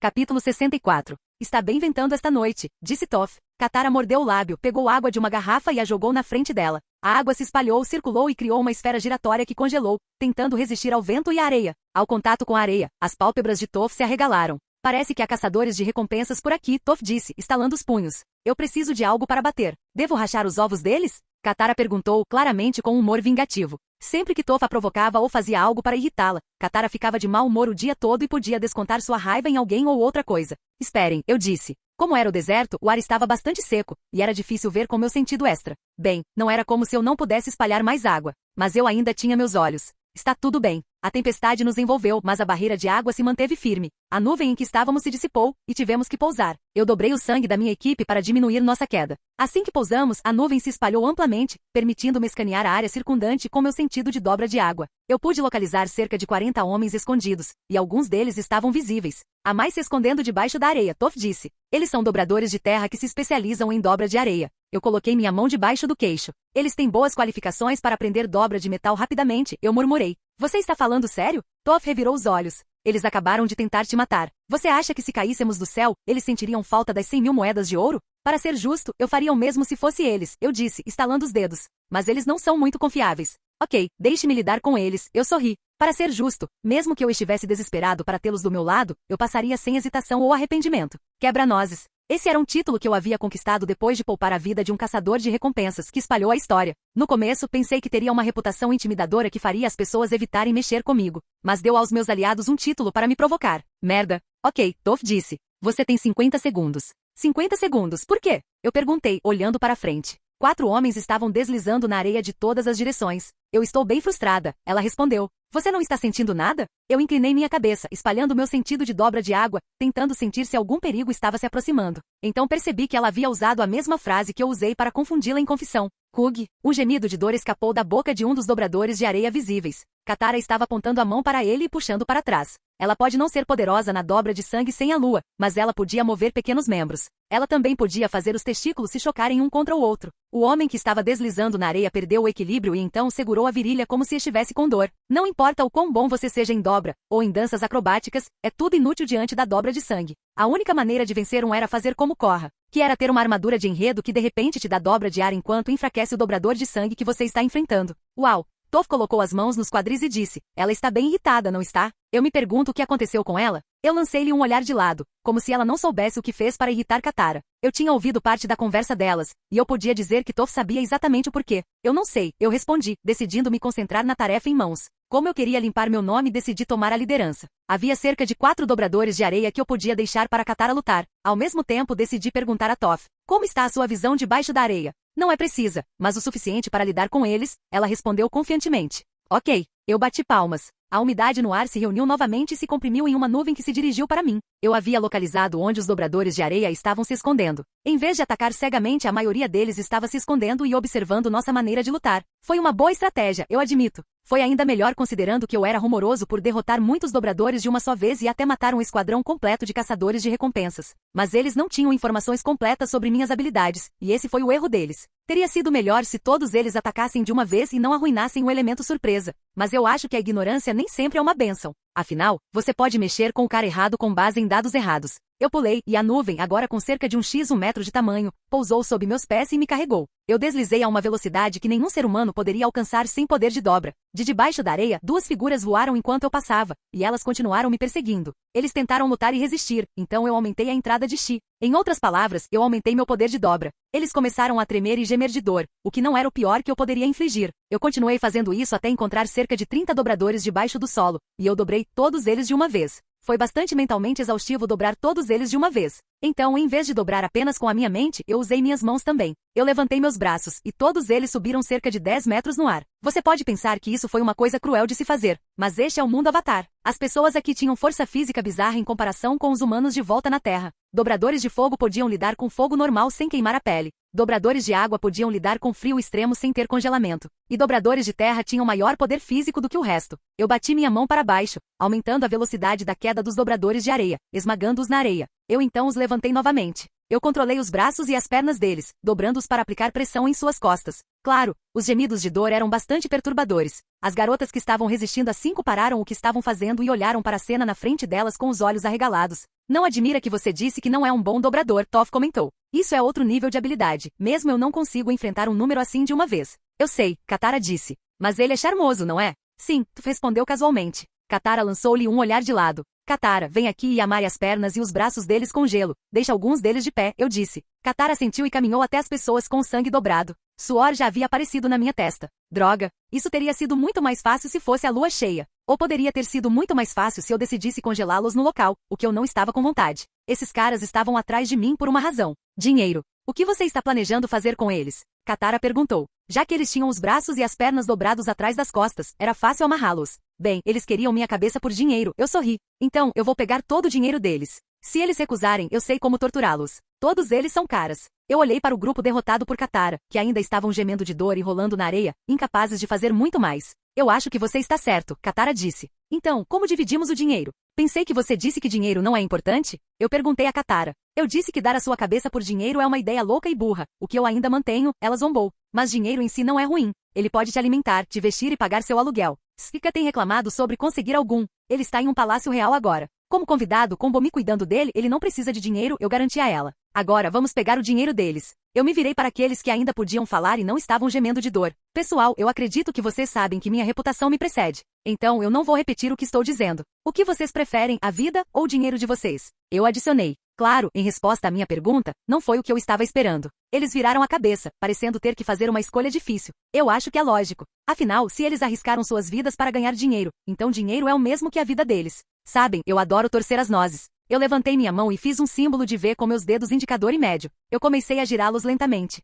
Capítulo 64. Está bem ventando esta noite, disse Toph. Katara mordeu o lábio, pegou água de uma garrafa e a jogou na frente dela. A água se espalhou, circulou e criou uma esfera giratória que congelou, tentando resistir ao vento e à areia. Ao contato com a areia, as pálpebras de Toph se arregalaram. Parece que há caçadores de recompensas por aqui, Toph disse, estalando os punhos. Eu preciso de algo para bater. Devo rachar os ovos deles? Katara perguntou, claramente com um humor vingativo. Sempre que Toph a provocava ou fazia algo para irritá-la, Katara ficava de mau humor o dia todo e podia descontar sua raiva em alguém ou outra coisa. Esperem, eu disse. Como era o deserto, o ar estava bastante seco, e era difícil ver com meu sentido extra. Bem, não era como se eu não pudesse espalhar mais água. Mas eu ainda tinha meus olhos. Está tudo bem. A tempestade nos envolveu, mas a barreira de água se manteve firme. A nuvem em que estávamos se dissipou, e tivemos que pousar. Eu dobrei o sangue da minha equipe para diminuir nossa queda. Assim que pousamos, a nuvem se espalhou amplamente, permitindo-me escanear a área circundante com meu sentido de dobra de água. Eu pude localizar cerca de 40 homens escondidos, e alguns deles estavam visíveis. Há mais se escondendo debaixo da areia, Toph disse. Eles são dobradores de terra que se especializam em dobra de areia. Eu coloquei minha mão debaixo do queixo. Eles têm boas qualificações para aprender dobra de metal rapidamente, eu murmurei. Você está falando sério? Toph revirou os olhos. Eles acabaram de tentar te matar. Você acha que se caíssemos do céu, eles sentiriam falta das 100.000 moedas de ouro? Para ser justo, eu faria o mesmo se fosse eles, eu disse, estalando os dedos. Mas eles não são muito confiáveis. Ok, deixe-me lidar com eles, eu sorri. Para ser justo, mesmo que eu estivesse desesperado para tê-los do meu lado, eu passaria sem hesitação ou arrependimento. Quebra-nozes. Esse era um título que eu havia conquistado depois de poupar a vida de um caçador de recompensas que espalhou a história. No começo, pensei que teria uma reputação intimidadora que faria as pessoas evitarem mexer comigo. Mas deu aos meus aliados um título para me provocar. Merda. Ok, Toph disse. Você tem 50 segundos. 50 segundos, por quê? Eu perguntei, olhando para frente. 4 homens estavam deslizando na areia de todas as direções. Eu estou bem frustrada, ela respondeu. Você não está sentindo nada? Eu inclinei minha cabeça, espalhando meu sentido de dobra de água, tentando sentir se algum perigo estava se aproximando. Então percebi que ela havia usado a mesma frase que eu usei para confundi-la em confissão. Kug. Um gemido de dor escapou da boca de um dos dobradores de areia visíveis. Katara estava apontando a mão para ele e puxando para trás. Ela pode não ser poderosa na dobra de sangue sem a lua, mas ela podia mover pequenos membros. Ela também podia fazer os testículos se chocarem um contra o outro. O homem que estava deslizando na areia perdeu o equilíbrio e então segurou a virilha como se estivesse com dor. Não importa o quão bom você seja em dobra, ou em danças acrobáticas, é tudo inútil diante da dobra de sangue. A única maneira de vencer era fazer como Korra, que era ter uma armadura de enredo que de repente te dá dobra de ar enquanto enfraquece o dobrador de sangue que você está enfrentando. Uau! Toph colocou as mãos nos quadris e disse, ela está bem irritada, não está? Eu me pergunto o que aconteceu com ela. Eu lancei-lhe um olhar de lado, como se ela não soubesse o que fez para irritar Katara. Eu tinha ouvido parte da conversa delas, e eu podia dizer que Toph sabia exatamente o porquê. Eu não sei, eu respondi, decidindo me concentrar na tarefa em mãos. Como eu queria limpar meu nome, decidi tomar a liderança. Havia cerca de 4 dobradores de areia que eu podia deixar para Katara lutar. Ao mesmo tempo, decidi perguntar a Toph, como está a sua visão debaixo da areia? Não é precisa, mas o suficiente para lidar com eles, ela respondeu confiantemente. Ok, eu bati palmas. A umidade no ar se reuniu novamente e se comprimiu em uma nuvem que se dirigiu para mim. Eu havia localizado onde os dobradores de areia estavam se escondendo. Em vez de atacar cegamente, a maioria deles estava se escondendo e observando nossa maneira de lutar. Foi uma boa estratégia, eu admito. Foi ainda melhor considerando que eu era rumoroso por derrotar muitos dobradores de uma só vez e até matar um esquadrão completo de caçadores de recompensas. Mas eles não tinham informações completas sobre minhas habilidades, e esse foi o erro deles. Teria sido melhor se todos eles atacassem de uma vez e não arruinassem o elemento surpresa. Mas eu acho que a ignorância nem sempre é uma bênção. Afinal, você pode mexer com o cara errado com base em dados errados. Eu pulei, e a nuvem, agora com cerca de 1 metro de tamanho, pousou sob meus pés e me carregou. Eu deslizei a uma velocidade que nenhum ser humano poderia alcançar sem poder de dobra. De debaixo da areia, 2 figuras voaram enquanto eu passava, e elas continuaram me perseguindo. Eles tentaram lutar e resistir, então eu aumentei a entrada de chi. Em outras palavras, eu aumentei meu poder de dobra. Eles começaram a tremer e gemer de dor, o que não era o pior que eu poderia infligir. Eu continuei fazendo isso até encontrar cerca de 30 dobradores debaixo do solo, e eu dobrei todos eles de uma vez. Foi bastante mentalmente exaustivo dobrar todos eles de uma vez. Então, em vez de dobrar apenas com a minha mente, eu usei minhas mãos também. Eu levantei meus braços, e todos eles subiram cerca de 10 metros no ar. Você pode pensar que isso foi uma coisa cruel de se fazer, mas este é o mundo Avatar. As pessoas aqui tinham força física bizarra em comparação com os humanos de volta na Terra. Dobradores de fogo podiam lidar com fogo normal sem queimar a pele. Dobradores de água podiam lidar com frio extremo sem ter congelamento. E dobradores de terra tinham maior poder físico do que o resto. Eu bati minha mão para baixo, aumentando a velocidade da queda dos dobradores de areia, esmagando-os na areia. Eu então os levantei novamente. Eu controlei os braços e as pernas deles, dobrando-os para aplicar pressão em suas costas. Claro, os gemidos de dor eram bastante perturbadores. As garotas que estavam resistindo a 5 pararam o que estavam fazendo e olharam para a cena na frente delas com os olhos arregalados. Não admira que você disse que não é um bom dobrador, Toph comentou. Isso é outro nível de habilidade. Mesmo eu não consigo enfrentar um número assim de uma vez. Eu sei, Katara disse. Mas ele é charmoso, não é? Sim, Toph respondeu casualmente. Katara lançou-lhe um olhar de lado. Katara, vem aqui e amarre as pernas e os braços deles com gelo. Deixa alguns deles de pé, eu disse. Katara sentiu e caminhou até as pessoas com o sangue dobrado. Suor já havia aparecido na minha testa. Droga, isso teria sido muito mais fácil se fosse a lua cheia. Ou poderia ter sido muito mais fácil se eu decidisse congelá-los no local, o que eu não estava com vontade. Esses caras estavam atrás de mim por uma razão. Dinheiro. O que você está planejando fazer com eles? Katara perguntou. Já que eles tinham os braços e as pernas dobrados atrás das costas, era fácil amarrá-los. Bem, eles queriam minha cabeça por dinheiro, eu sorri. Então, eu vou pegar todo o dinheiro deles. Se eles recusarem, eu sei como torturá-los. Todos eles são caras. Eu olhei para o grupo derrotado por Katara, que ainda estavam gemendo de dor e rolando na areia, incapazes de fazer muito mais. Eu acho que você está certo, Katara disse. Então, como dividimos o dinheiro? Pensei que você disse que dinheiro não é importante? Eu perguntei a Katara. Eu disse que dar a sua cabeça por dinheiro é uma ideia louca e burra, o que eu ainda mantenho, ela zombou. Mas dinheiro em si não é ruim. Ele pode te alimentar, te vestir e pagar seu aluguel. Svika tem reclamado sobre conseguir algum. Ele está em um palácio real agora. Como convidado, com Bomi cuidando dele, ele não precisa de dinheiro, eu garanti a ela. Agora vamos pegar o dinheiro deles. Eu me virei para aqueles que ainda podiam falar e não estavam gemendo de dor. Pessoal, eu acredito que vocês sabem que minha reputação me precede. Então eu não vou repetir o que estou dizendo. O que vocês preferem, a vida ou o dinheiro de vocês? Eu adicionei. Claro, em resposta à minha pergunta, não foi o que eu estava esperando. Eles viraram a cabeça, parecendo ter que fazer uma escolha difícil. Eu acho que é lógico. Afinal, se eles arriscaram suas vidas para ganhar dinheiro, então dinheiro é o mesmo que a vida deles. Sabem, eu adoro torcer as nozes. Eu levantei minha mão e fiz um símbolo de V com meus dedos indicador e médio. Eu comecei a girá-los lentamente.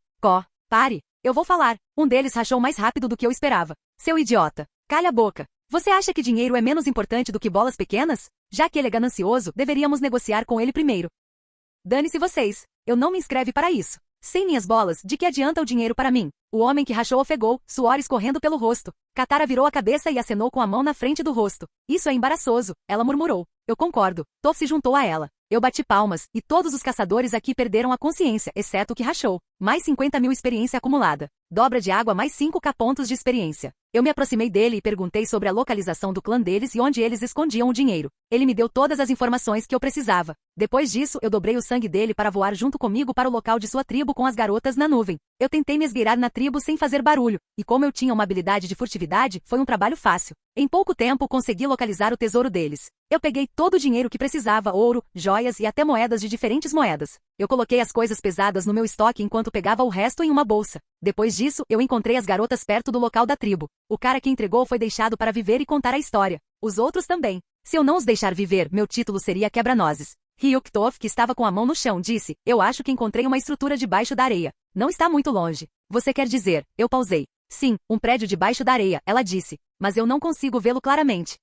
Pare. Eu vou falar. Um deles rachou mais rápido do que eu esperava. Seu idiota. Calha a boca. Você acha que dinheiro é menos importante do que bolas pequenas? Já que ele é ganancioso, deveríamos negociar com ele primeiro. Dane-se vocês. Eu não me inscrevo para isso. Sem minhas bolas, de que adianta o dinheiro para mim? O homem que rachou ofegou, suor escorrendo pelo rosto. Katara virou a cabeça e acenou com a mão na frente do rosto. Isso é embaraçoso, ela murmurou. Eu concordo. Toph se juntou a ela. Eu bati palmas, e todos os caçadores aqui perderam a consciência, exceto o que rachou. Mais 50.000 experiência acumulada. Dobra de água mais 5k pontos de experiência. Eu me aproximei dele e perguntei sobre a localização do clã deles e onde eles escondiam o dinheiro. Ele me deu todas as informações que eu precisava. Depois disso, eu dobrei o sangue dele para voar junto comigo para o local de sua tribo com as garotas na nuvem. Eu tentei me esgueirar na tribo sem fazer barulho, e como eu tinha uma habilidade de furtividade, foi um trabalho fácil. Em pouco tempo, consegui localizar o tesouro deles. Eu peguei todo o dinheiro que precisava, ouro, joias e até moedas de diferentes moedas. Eu coloquei as coisas pesadas no meu estoque enquanto pegava o resto em uma bolsa. Depois disso, eu encontrei as garotas perto do local da tribo. O cara que entregou foi deixado para viver e contar a história. Os outros também. Se eu não os deixar viver, meu título seria quebra-nozes. Ryuk Toph, que estava com a mão no chão, disse, eu acho que encontrei uma estrutura debaixo da areia. Não está muito longe. Você quer dizer, eu pausei. Sim, um prédio debaixo da areia, ela disse. Mas eu não consigo vê-lo claramente.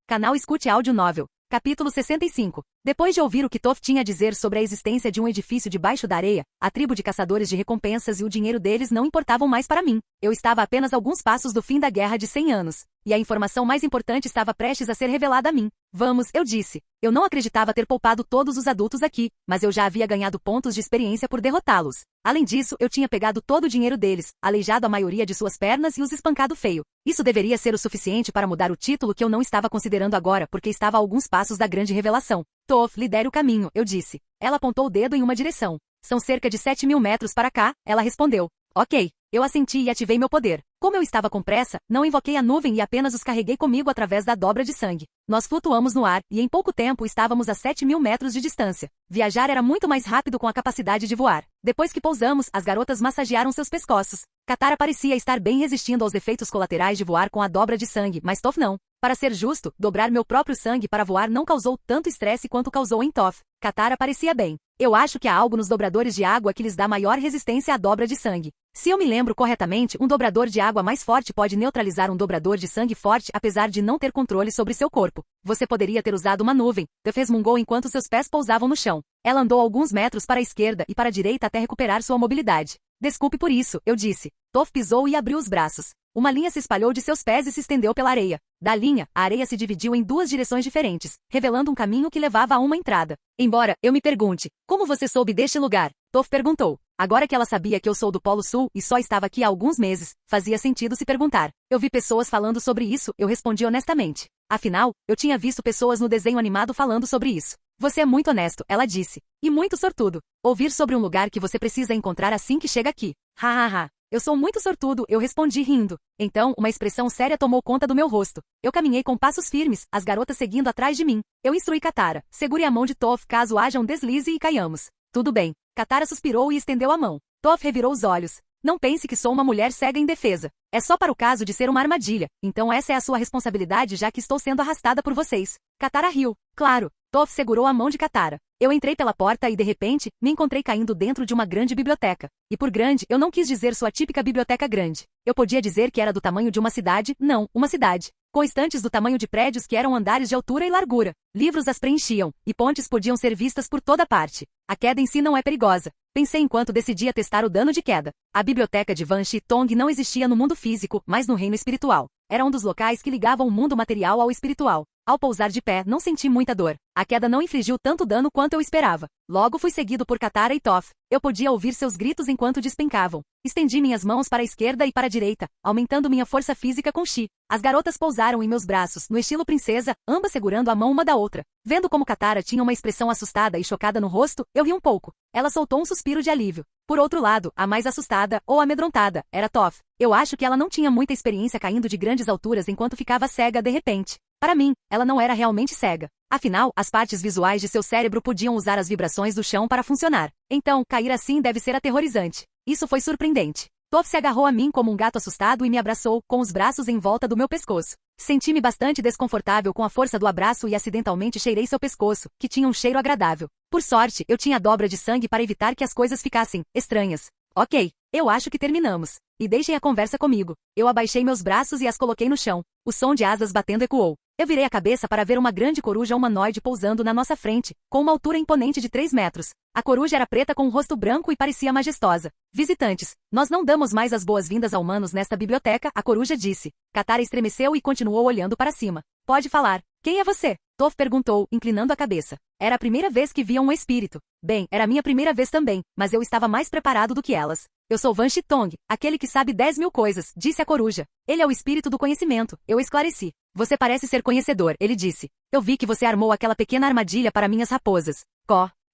Canal Escute Áudio Novel. Capítulo 65. Depois de ouvir o que Toph tinha a dizer sobre a existência de um edifício debaixo da areia, a tribo de caçadores de recompensas e o dinheiro deles não importavam mais para mim. Eu estava a apenas alguns passos do fim da Guerra de 100 anos. E a informação mais importante estava prestes a ser revelada a mim. Vamos, eu disse. Eu não acreditava ter poupado todos os adultos aqui, mas eu já havia ganhado pontos de experiência por derrotá-los. Além disso, eu tinha pegado todo o dinheiro deles, aleijado a maioria de suas pernas e os espancado feio. Isso deveria ser o suficiente para mudar o título que eu não estava considerando agora porque estava a alguns passos da grande revelação. Toph, lidere o caminho, eu disse. Ela apontou o dedo em uma direção. São cerca de 7.000 metros para cá, ela respondeu. Ok. Eu assenti e ativei meu poder. Como eu estava com pressa, não invoquei a nuvem e apenas os carreguei comigo através da dobra de sangue. Nós flutuamos no ar, e em pouco tempo estávamos a 7.000 metros de distância. Viajar era muito mais rápido com a capacidade de voar. Depois que pousamos, as garotas massagearam seus pescoços. Katara parecia estar bem resistindo aos efeitos colaterais de voar com a dobra de sangue, mas Toph não. Para ser justo, dobrar meu próprio sangue para voar não causou tanto estresse quanto causou em Toph. Katara parecia bem. Eu acho que há algo nos dobradores de água que lhes dá maior resistência à dobra de sangue. Se eu me lembro corretamente, um dobrador de água mais forte pode neutralizar um dobrador de sangue forte apesar de não ter controle sobre seu corpo. Você poderia ter usado uma nuvem. Toph resmungou enquanto seus pés pousavam no chão. Ela andou alguns metros para a esquerda e para a direita até recuperar sua mobilidade. Desculpe por isso, eu disse. Toph pisou e abriu os braços. Uma linha se espalhou de seus pés e se estendeu pela areia. Da linha, a areia se dividiu em duas direções diferentes, revelando um caminho que levava a uma entrada. Embora eu me pergunte, como você soube deste lugar? Toph perguntou. Agora que ela sabia que eu sou do Polo Sul e só estava aqui há alguns meses, fazia sentido se perguntar. Eu vi pessoas falando sobre isso, eu respondi honestamente. Afinal, eu tinha visto pessoas no desenho animado falando sobre isso. Você é muito honesto, ela disse. E muito sortudo. Ouvir sobre um lugar que você precisa encontrar assim que chega aqui. Ha. Eu sou muito sortudo, eu respondi rindo. Então, uma expressão séria tomou conta do meu rosto. Eu caminhei com passos firmes, as garotas seguindo atrás de mim. Eu instruí Katara. Segure a mão de Toph caso haja um deslize e caiamos. Tudo bem. Katara suspirou e estendeu a mão. Toph revirou os olhos. Não pense que sou uma mulher cega e indefesa. É só para o caso de ser uma armadilha. Então essa é a sua responsabilidade já que estou sendo arrastada por vocês. Katara riu. Claro. Toph segurou a mão de Katara. Eu entrei pela porta e, de repente, me encontrei caindo dentro de uma grande biblioteca. E por grande, eu não quis dizer sua típica biblioteca grande. Eu podia dizer que era do tamanho de uma cidade, não, uma cidade. Com estantes do tamanho de prédios que eram andares de altura e largura. Livros as preenchiam, e pontes podiam ser vistas por toda parte. A queda em si não é perigosa. Pensei enquanto decidia testar o dano de queda. A biblioteca de Van Tong não existia no mundo físico, mas no reino espiritual. Era um dos locais que ligavam o mundo material ao espiritual. Ao pousar de pé, não senti muita dor. A queda não infligiu tanto dano quanto eu esperava. Logo fui seguido por Katara e Toph. Eu podia ouvir seus gritos enquanto despencavam. Estendi minhas mãos para a esquerda e para a direita, aumentando minha força física com chi. As garotas pousaram em meus braços, no estilo princesa, ambas segurando a mão uma da outra. Vendo como Katara tinha uma expressão assustada e chocada no rosto, eu ri um pouco. Ela soltou um suspiro de alívio. Por outro lado, a mais assustada, ou amedrontada, era Toph. Eu acho que ela não tinha muita experiência caindo de grandes alturas enquanto ficava cega de repente. Para mim, ela não era realmente cega. Afinal, as partes visuais de seu cérebro podiam usar as vibrações do chão para funcionar. Então, cair assim deve ser aterrorizante. Isso foi surpreendente. Toph se agarrou a mim como um gato assustado e me abraçou, com os braços em volta do meu pescoço. Senti-me bastante desconfortável com a força do abraço e acidentalmente cheirei seu pescoço, que tinha um cheiro agradável. Por sorte, eu tinha a dobra de sangue para evitar que as coisas ficassem estranhas. Ok, eu acho que terminamos. E deixem a conversa comigo. Eu abaixei meus braços e as coloquei no chão. O som de asas batendo ecoou. Eu virei a cabeça para ver uma grande coruja humanoide pousando na nossa frente, com uma altura imponente de 3 metros. A coruja era preta com um rosto branco e parecia majestosa. Visitantes, nós não damos mais as boas-vindas a humanos nesta biblioteca, a coruja disse. Katara estremeceu e continuou olhando para cima. Pode falar. Quem é você? Toph perguntou, inclinando a cabeça. Era a primeira vez que via um espírito. Bem, era a minha primeira vez também, mas eu estava mais preparado do que elas. Eu sou Van Chitong, aquele que sabe 10.000 coisas, disse a coruja. Ele é o espírito do conhecimento, eu esclareci. Você parece ser conhecedor, ele disse. Eu vi que você armou aquela pequena armadilha para minhas raposas.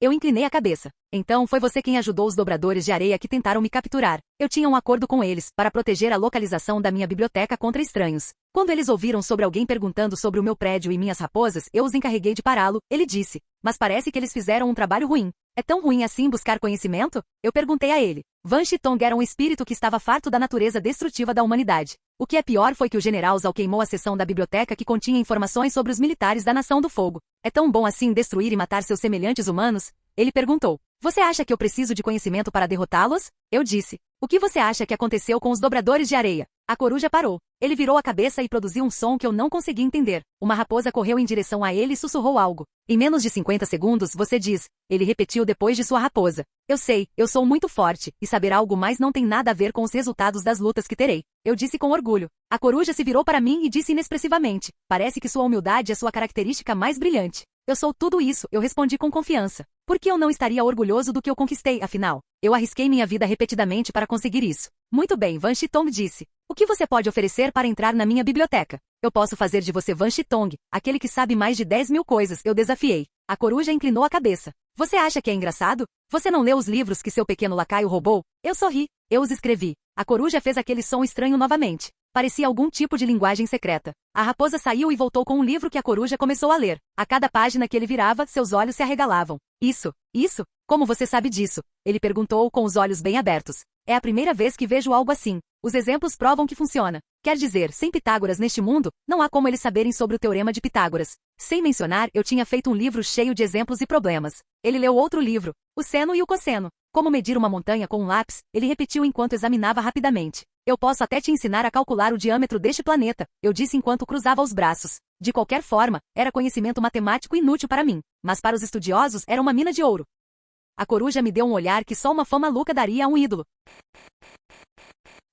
Eu inclinei a cabeça. Então foi você quem ajudou os dobradores de areia que tentaram me capturar. Eu tinha um acordo com eles, para proteger a localização da minha biblioteca contra estranhos. Quando eles ouviram sobre alguém perguntando sobre o meu prédio e minhas raposas, eu os encarreguei de pará-lo, ele disse. Mas parece que eles fizeram um trabalho ruim. É tão ruim assim buscar conhecimento? Eu perguntei a ele. Van Chitong era um espírito que estava farto da natureza destrutiva da humanidade. O que é pior foi que o general Zhao queimou a seção da biblioteca que continha informações sobre os militares da Nação do Fogo. É tão bom assim destruir e matar seus semelhantes humanos? Ele perguntou. Você acha que eu preciso de conhecimento para derrotá-los? Eu disse. O que você acha que aconteceu com os dobradores de areia? A coruja parou. Ele virou a cabeça e produziu um som que eu não consegui entender. Uma raposa correu em direção a ele e sussurrou algo. Em menos de 50 segundos, você diz. Ele repetiu depois de sua raposa. Eu sei, eu sou muito forte, e saber algo mais não tem nada a ver com os resultados das lutas que terei. Eu disse com orgulho. A coruja se virou para mim e disse inexpressivamente. Parece que sua humildade é sua característica mais brilhante. Eu sou tudo isso, eu respondi com confiança. Por que eu não estaria orgulhoso do que eu conquistei, afinal? Eu arrisquei minha vida repetidamente para conseguir isso. Muito bem, Van Chitong disse. O que você pode oferecer para entrar na minha biblioteca? Eu posso fazer de você Van Chitong, aquele que sabe mais de 10.000 coisas, eu desafiei. A coruja inclinou a cabeça. Você acha que é engraçado? Você não leu os livros que seu pequeno lacaio roubou? Eu sorri. Eu os escrevi. A coruja fez aquele som estranho novamente. Parecia algum tipo de linguagem secreta. A raposa saiu e voltou com um livro que a coruja começou a ler. A cada página que ele virava, seus olhos se arregalavam. Isso? Como você sabe disso? Ele perguntou com os olhos bem abertos. É a primeira vez que vejo algo assim. Os exemplos provam que funciona. Quer dizer, sem Pitágoras neste mundo, não há como eles saberem sobre o teorema de Pitágoras. Sem mencionar, eu tinha feito um livro cheio de exemplos e problemas. Ele leu outro livro, o seno e o cosseno. Como medir uma montanha com um lápis, ele repetiu enquanto examinava rapidamente. Eu posso até te ensinar a calcular o diâmetro deste planeta, eu disse enquanto cruzava os braços. De qualquer forma, era conhecimento matemático inútil para mim, mas para os estudiosos era uma mina de ouro. A coruja me deu um olhar que só uma fã maluca daria a um ídolo.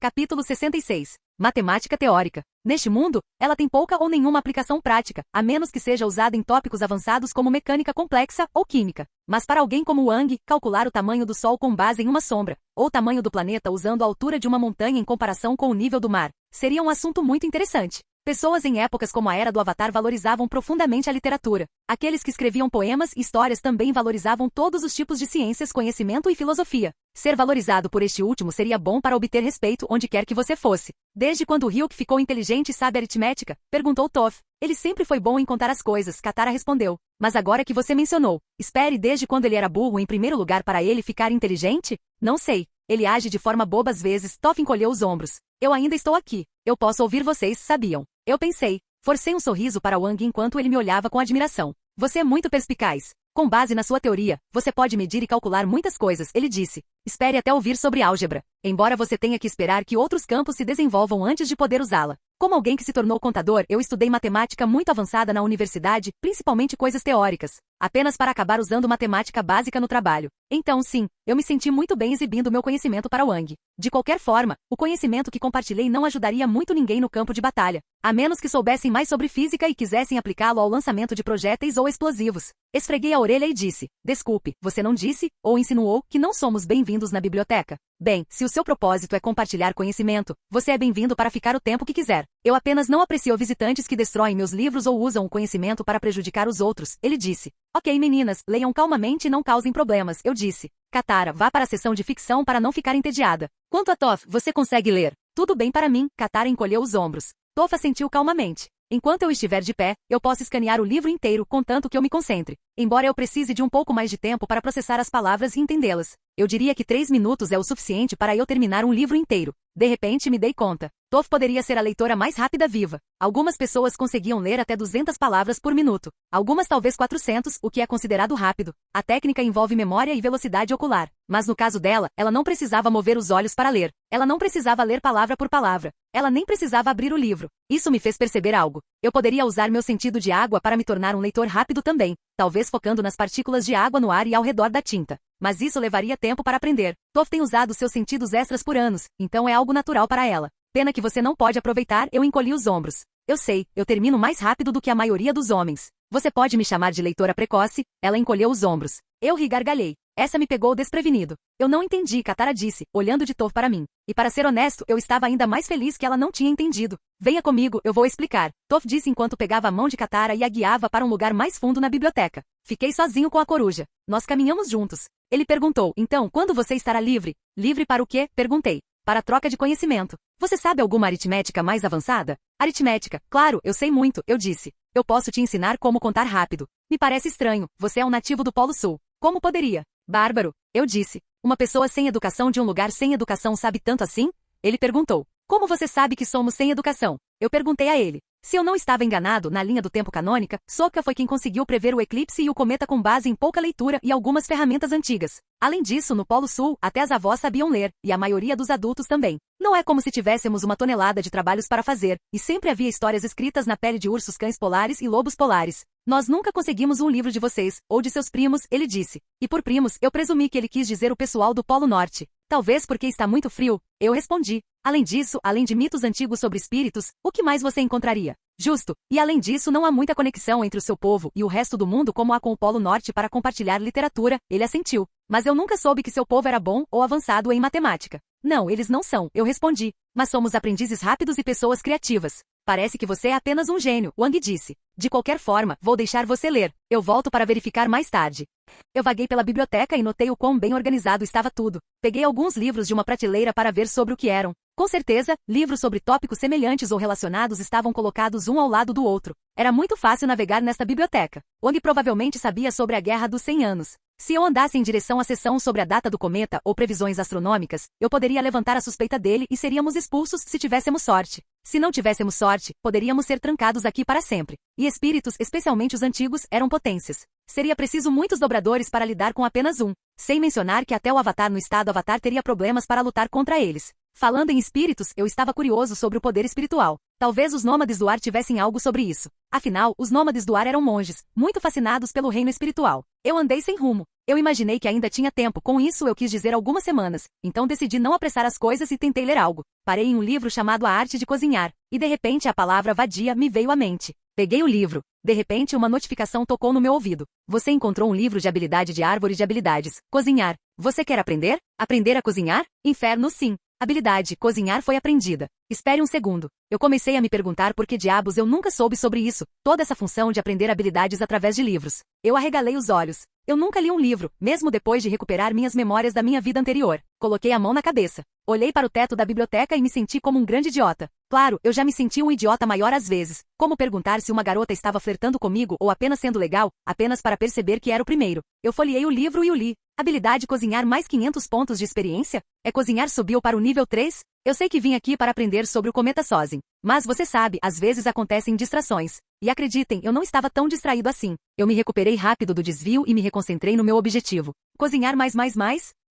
Capítulo 66. Matemática teórica. Neste mundo, ela tem pouca ou nenhuma aplicação prática, a menos que seja usada em tópicos avançados como mecânica complexa ou química. Mas para alguém como Wang, calcular o tamanho do Sol com base em uma sombra, ou o tamanho do planeta usando a altura de uma montanha em comparação com o nível do mar, seria um assunto muito interessante. Pessoas em épocas como a Era do Avatar valorizavam profundamente a literatura. Aqueles que escreviam poemas e histórias também valorizavam todos os tipos de ciências, conhecimento e filosofia. Ser valorizado por este último seria bom para obter respeito onde quer que você fosse. Desde quando Ryuk ficou inteligente e sabe aritmética? Perguntou Toph. Ele sempre foi bom em contar as coisas, Katara respondeu. Mas agora que você mencionou, espere desde quando ele era burro em primeiro lugar para ele ficar inteligente? Não sei. Ele age de forma boba às vezes, Toph encolheu os ombros. Eu ainda estou aqui. Eu posso ouvir vocês, sabiam. Eu pensei. Forcei um sorriso para Wang enquanto ele me olhava com admiração. Você é muito perspicaz. Com base na sua teoria, você pode medir e calcular muitas coisas, ele disse. Espere até ouvir sobre álgebra. Embora você tenha que esperar que outros campos se desenvolvam antes de poder usá-la. Como alguém que se tornou contador, eu estudei matemática muito avançada na universidade, principalmente coisas teóricas. Apenas para acabar usando matemática básica no trabalho. Então sim, eu me senti muito bem exibindo meu conhecimento para Wang. De qualquer forma, o conhecimento que compartilhei não ajudaria muito ninguém no campo de batalha. A menos que soubessem mais sobre física e quisessem aplicá-lo ao lançamento de projéteis ou explosivos. Esfreguei a orelha e disse, desculpe, você não disse, ou insinuou, que não somos bem-vindos na biblioteca? Bem, se o seu propósito é compartilhar conhecimento, você é bem-vindo para ficar o tempo que quiser. Eu apenas não aprecio visitantes que destroem meus livros ou usam o conhecimento para prejudicar os outros, ele disse. Ok, meninas, leiam calmamente e não causem problemas, eu disse. Katara, vá para a seção de ficção para não ficar entediada. Quanto a Toph, você consegue ler? Tudo bem para mim, Katara encolheu os ombros. Toph assentiu calmamente. Enquanto eu estiver de pé, eu posso escanear o livro inteiro contanto que eu me concentre. embora eu precise de um pouco mais de tempo para processar as palavras e entendê-las. Eu diria que 3 minutos é o suficiente para eu terminar um livro inteiro. De repente me dei conta. Toph poderia ser a leitora mais rápida viva. Algumas pessoas conseguiam ler até 200 palavras por minuto. Algumas talvez 400, o que é considerado rápido. A técnica envolve memória e velocidade ocular. Mas no caso dela, ela não precisava mover os olhos para ler. Ela não precisava ler palavra por palavra. Ela nem precisava abrir o livro. Isso me fez perceber algo. Eu poderia usar meu sentido de água para me tornar um leitor rápido também, talvez focando nas partículas de água no ar e ao redor da tinta. Mas isso levaria tempo para aprender. Toph tem usado seus sentidos extras por anos, então é algo natural para ela. Pena que você não pode aproveitar, eu encolhi os ombros. Eu sei, eu termino mais rápido do que a maioria dos homens. Você pode me chamar de leitora precoce? Ela encolheu os ombros. Eu ri e gargalhei. Essa me pegou desprevenido. Eu não entendi, Katara disse, olhando de Toph para mim. E para ser honesto, eu estava ainda mais feliz que ela não tinha entendido. Venha comigo, eu vou explicar. Toph disse enquanto pegava a mão de Katara e a guiava para um lugar mais fundo na biblioteca. Fiquei sozinho com a coruja. Nós caminhamos juntos. Ele perguntou, então, quando você estará livre? Livre para o quê? Perguntei. Para troca de conhecimento. Você sabe alguma aritmética mais avançada? Aritmética, claro, eu sei muito, eu disse. Eu posso te ensinar como contar rápido. Me parece estranho, você é um nativo do Polo Sul. Como poderia? Bárbaro, eu disse. Uma pessoa sem educação de um lugar sem educação sabe tanto assim? Ele perguntou. Como você sabe que somos sem educação? Eu perguntei a ele. Se eu não estava enganado, na linha do tempo canônica, Sokka foi quem conseguiu prever o eclipse e o cometa com base em pouca leitura e algumas ferramentas antigas. Além disso, no Polo Sul, até as avós sabiam ler, e a maioria dos adultos também. Não é como se tivéssemos uma tonelada de trabalhos para fazer, e sempre havia histórias escritas na pele de ursos cães polares e lobos polares. Nós nunca conseguimos um livro de vocês, ou de seus primos, ele disse. E por primos, eu presumi que ele quis dizer o pessoal do Polo Norte. Talvez porque está muito frio, eu respondi. Além disso, além de mitos antigos sobre espíritos, o que mais você encontraria? Justo. E além disso não há muita conexão entre o seu povo e o resto do mundo como há com o Polo Norte para compartilhar literatura, ele assentiu. Mas eu nunca soube que seu povo era bom ou avançado em matemática. Não, eles não são, eu respondi. Mas somos aprendizes rápidos e pessoas criativas. Parece que você é apenas um gênio, Wang disse. De qualquer forma, vou deixar você ler. Eu volto para verificar mais tarde. Eu vaguei pela biblioteca e notei o quão bem organizado estava tudo. Peguei alguns livros de uma prateleira para ver sobre o que eram. Com certeza, livros sobre tópicos semelhantes ou relacionados estavam colocados um ao lado do outro. Era muito fácil navegar nesta biblioteca. Wang provavelmente sabia sobre a Guerra dos 100 Anos. Se eu andasse em direção à seção sobre a data do cometa ou previsões astronômicas, eu poderia levantar a suspeita dele e seríamos expulsos se tivéssemos sorte. Se não tivéssemos sorte, poderíamos ser trancados aqui para sempre. E espíritos, especialmente os antigos, eram potências. Seria preciso muitos dobradores para lidar com apenas um. Sem mencionar que até o Avatar no estado Avatar teria problemas para lutar contra eles. Falando em espíritos, eu estava curioso sobre o poder espiritual. Talvez os nômades do ar tivessem algo sobre isso. Afinal, os nômades do ar eram monges, muito fascinados pelo reino espiritual. Eu andei sem rumo. Eu imaginei que ainda tinha tempo, com isso eu quis dizer algumas semanas, então decidi não apressar as coisas e tentei ler algo. Parei em um livro chamado A Arte de Cozinhar, e de repente a palavra vadia me veio à mente. Peguei o livro. De repente uma notificação tocou no meu ouvido. Você encontrou um livro de habilidade de árvore de habilidades. Cozinhar. Você quer aprender? Aprender a cozinhar? Inferno sim. Habilidade, cozinhar foi aprendida. Espere um segundo. Eu comecei a me perguntar por que diabos eu nunca soube sobre isso, toda essa função de aprender habilidades através de livros. Eu arregalei os olhos. Eu nunca li um livro, mesmo depois de recuperar minhas memórias da minha vida anterior. Coloquei a mão na cabeça. Olhei para o teto da biblioteca e me senti como um grande idiota. Claro, eu já me senti um idiota maior às vezes. Como perguntar se uma garota estava flertando comigo ou apenas sendo legal, apenas para perceber que era o primeiro. Eu folheei o livro e o li. Habilidade cozinhar mais 500 pontos de experiência? É cozinhar subiu para o nível 3? Eu sei que vim aqui para aprender sobre o cometa Sozin. Mas você sabe, às vezes acontecem distrações. E acreditem, eu não estava tão distraído assim. Eu me recuperei rápido do desvio e me reconcentrei no meu objetivo. Cozinhar mais.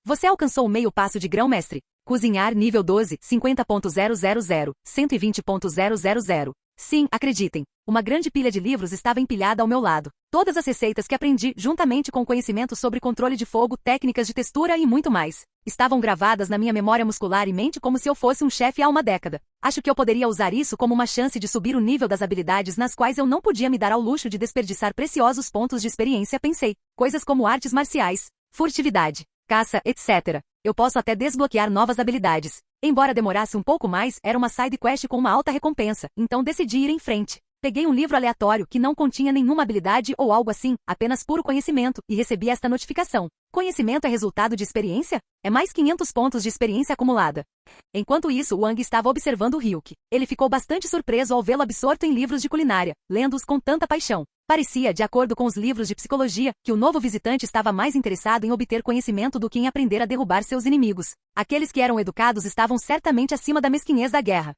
Você alcançou o meio passo de grão-mestre. Cozinhar nível 12, 50.000, 120.000. Sim, acreditem. Uma grande pilha de livros estava empilhada ao meu lado. Todas as receitas que aprendi, juntamente com conhecimento sobre controle de fogo, técnicas de textura e muito mais, estavam gravadas na minha memória muscular e mente como se eu fosse um chefe há uma década. Acho que eu poderia usar isso como uma chance de subir o nível das habilidades nas quais eu não podia me dar ao luxo de desperdiçar preciosos pontos de experiência, pensei. Coisas como artes marciais, furtividade, caça, etc. Eu posso até desbloquear novas habilidades. Embora demorasse um pouco mais, era uma side quest com uma alta recompensa, então decidi ir em frente. Peguei um livro aleatório que não continha nenhuma habilidade ou algo assim, apenas puro conhecimento, e recebi esta notificação. Conhecimento é resultado de experiência? É mais 500 pontos de experiência acumulada. Enquanto isso, Wang estava observando Ryuk. Ele ficou bastante surpreso ao vê-lo absorto em livros de culinária, lendo-os com tanta paixão. Parecia, de acordo com os livros de psicologia, que o novo visitante estava mais interessado em obter conhecimento do que em aprender a derrubar seus inimigos. Aqueles que eram educados estavam certamente acima da mesquinhez da guerra.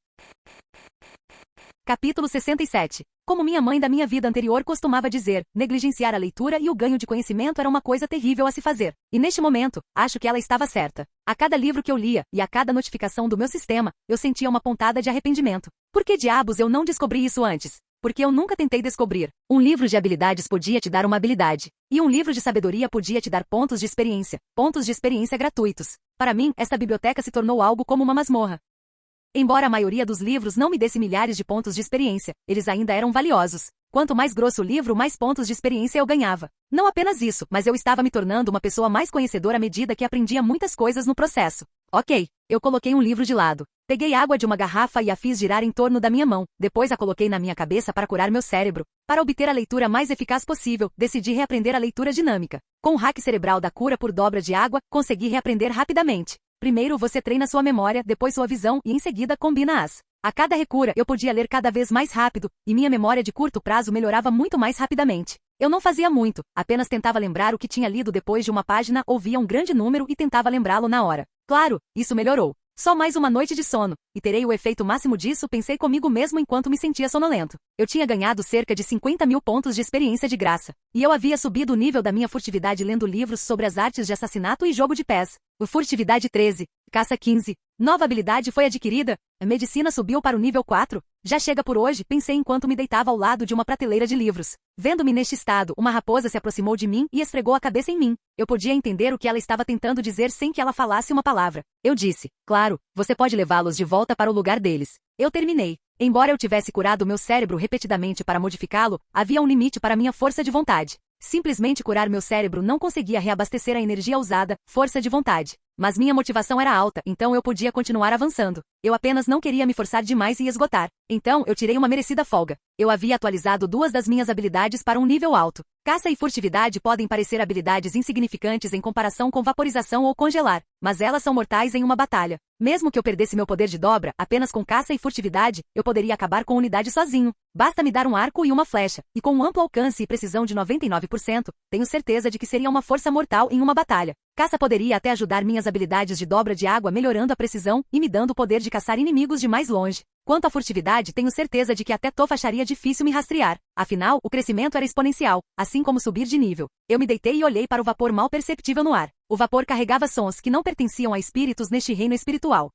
Capítulo 67. Como minha mãe da minha vida anterior costumava dizer, negligenciar a leitura e o ganho de conhecimento era uma coisa terrível a se fazer. E neste momento, acho que ela estava certa. A cada livro que eu lia, e a cada notificação do meu sistema, eu sentia uma pontada de arrependimento. Por que diabos eu não descobri isso antes? Porque eu nunca tentei descobrir. Um livro de habilidades podia te dar uma habilidade. E um livro de sabedoria podia te dar pontos de experiência gratuitos. Para mim, esta biblioteca se tornou algo como uma masmorra. Embora a maioria dos livros não me desse milhares de pontos de experiência, eles ainda eram valiosos. Quanto mais grosso o livro, mais pontos de experiência eu ganhava. Não apenas isso, mas eu estava me tornando uma pessoa mais conhecedora à medida que aprendia muitas coisas no processo. Ok, eu coloquei um livro de lado. Peguei água de uma garrafa e a fiz girar em torno da minha mão. Depois a coloquei na minha cabeça para curar meu cérebro. Para obter a leitura mais eficaz possível, decidi reaprender a leitura dinâmica. Com o hack cerebral da cura por dobra de água, consegui reaprender rapidamente. Primeiro você treina sua memória, depois sua visão e em seguida combina-as. A cada recura eu podia ler cada vez mais rápido, e minha memória de curto prazo melhorava muito mais rapidamente. Eu não fazia muito, apenas tentava lembrar o que tinha lido depois de uma página ou via um grande número e tentava lembrá-lo na hora. Claro, isso melhorou. Só mais uma noite de sono, e terei o efeito máximo disso, pensei comigo mesmo enquanto me sentia sonolento. Eu tinha ganhado cerca de 50.000 pontos de experiência de graça. E eu havia subido o nível da minha furtividade lendo livros sobre as artes de assassinato e jogo de pés. O Furtividade 13, Caça 15. Nova habilidade foi adquirida? A medicina subiu para o nível 4? Já chega por hoje, pensei enquanto me deitava ao lado de uma prateleira de livros. Vendo-me neste estado, uma raposa se aproximou de mim e esfregou a cabeça em mim. Eu podia entender o que ela estava tentando dizer sem que ela falasse uma palavra. Eu disse, claro, você pode levá-los de volta para o lugar deles. Eu terminei. Embora eu tivesse curado meu cérebro repetidamente para modificá-lo, havia um limite para minha força de vontade. Simplesmente curar meu cérebro não conseguia reabastecer a energia usada, força de vontade. Mas minha motivação era alta, então eu podia continuar avançando. Eu apenas não queria me forçar demais e esgotar. Então, eu tirei uma merecida folga. Eu havia atualizado 2 das minhas habilidades para um nível alto. Caça e furtividade podem parecer habilidades insignificantes em comparação com vaporização ou congelar, mas elas são mortais em uma batalha. Mesmo que eu perdesse meu poder de dobra, apenas com caça e furtividade, eu poderia acabar com a unidade sozinho. Basta me dar um arco e uma flecha, e com um amplo alcance e precisão de 99%, tenho certeza de que seria uma força mortal em uma batalha. Caça poderia até ajudar minhas habilidades de dobra de água melhorando a precisão e me dando o poder de caçar inimigos de mais longe. Quanto à furtividade, tenho certeza de que até Toph acharia difícil me rastrear. Afinal, o crescimento era exponencial, assim como subir de nível. Eu me deitei e olhei para o vapor mal perceptível no ar. O vapor carregava sons que não pertenciam a espíritos neste reino espiritual.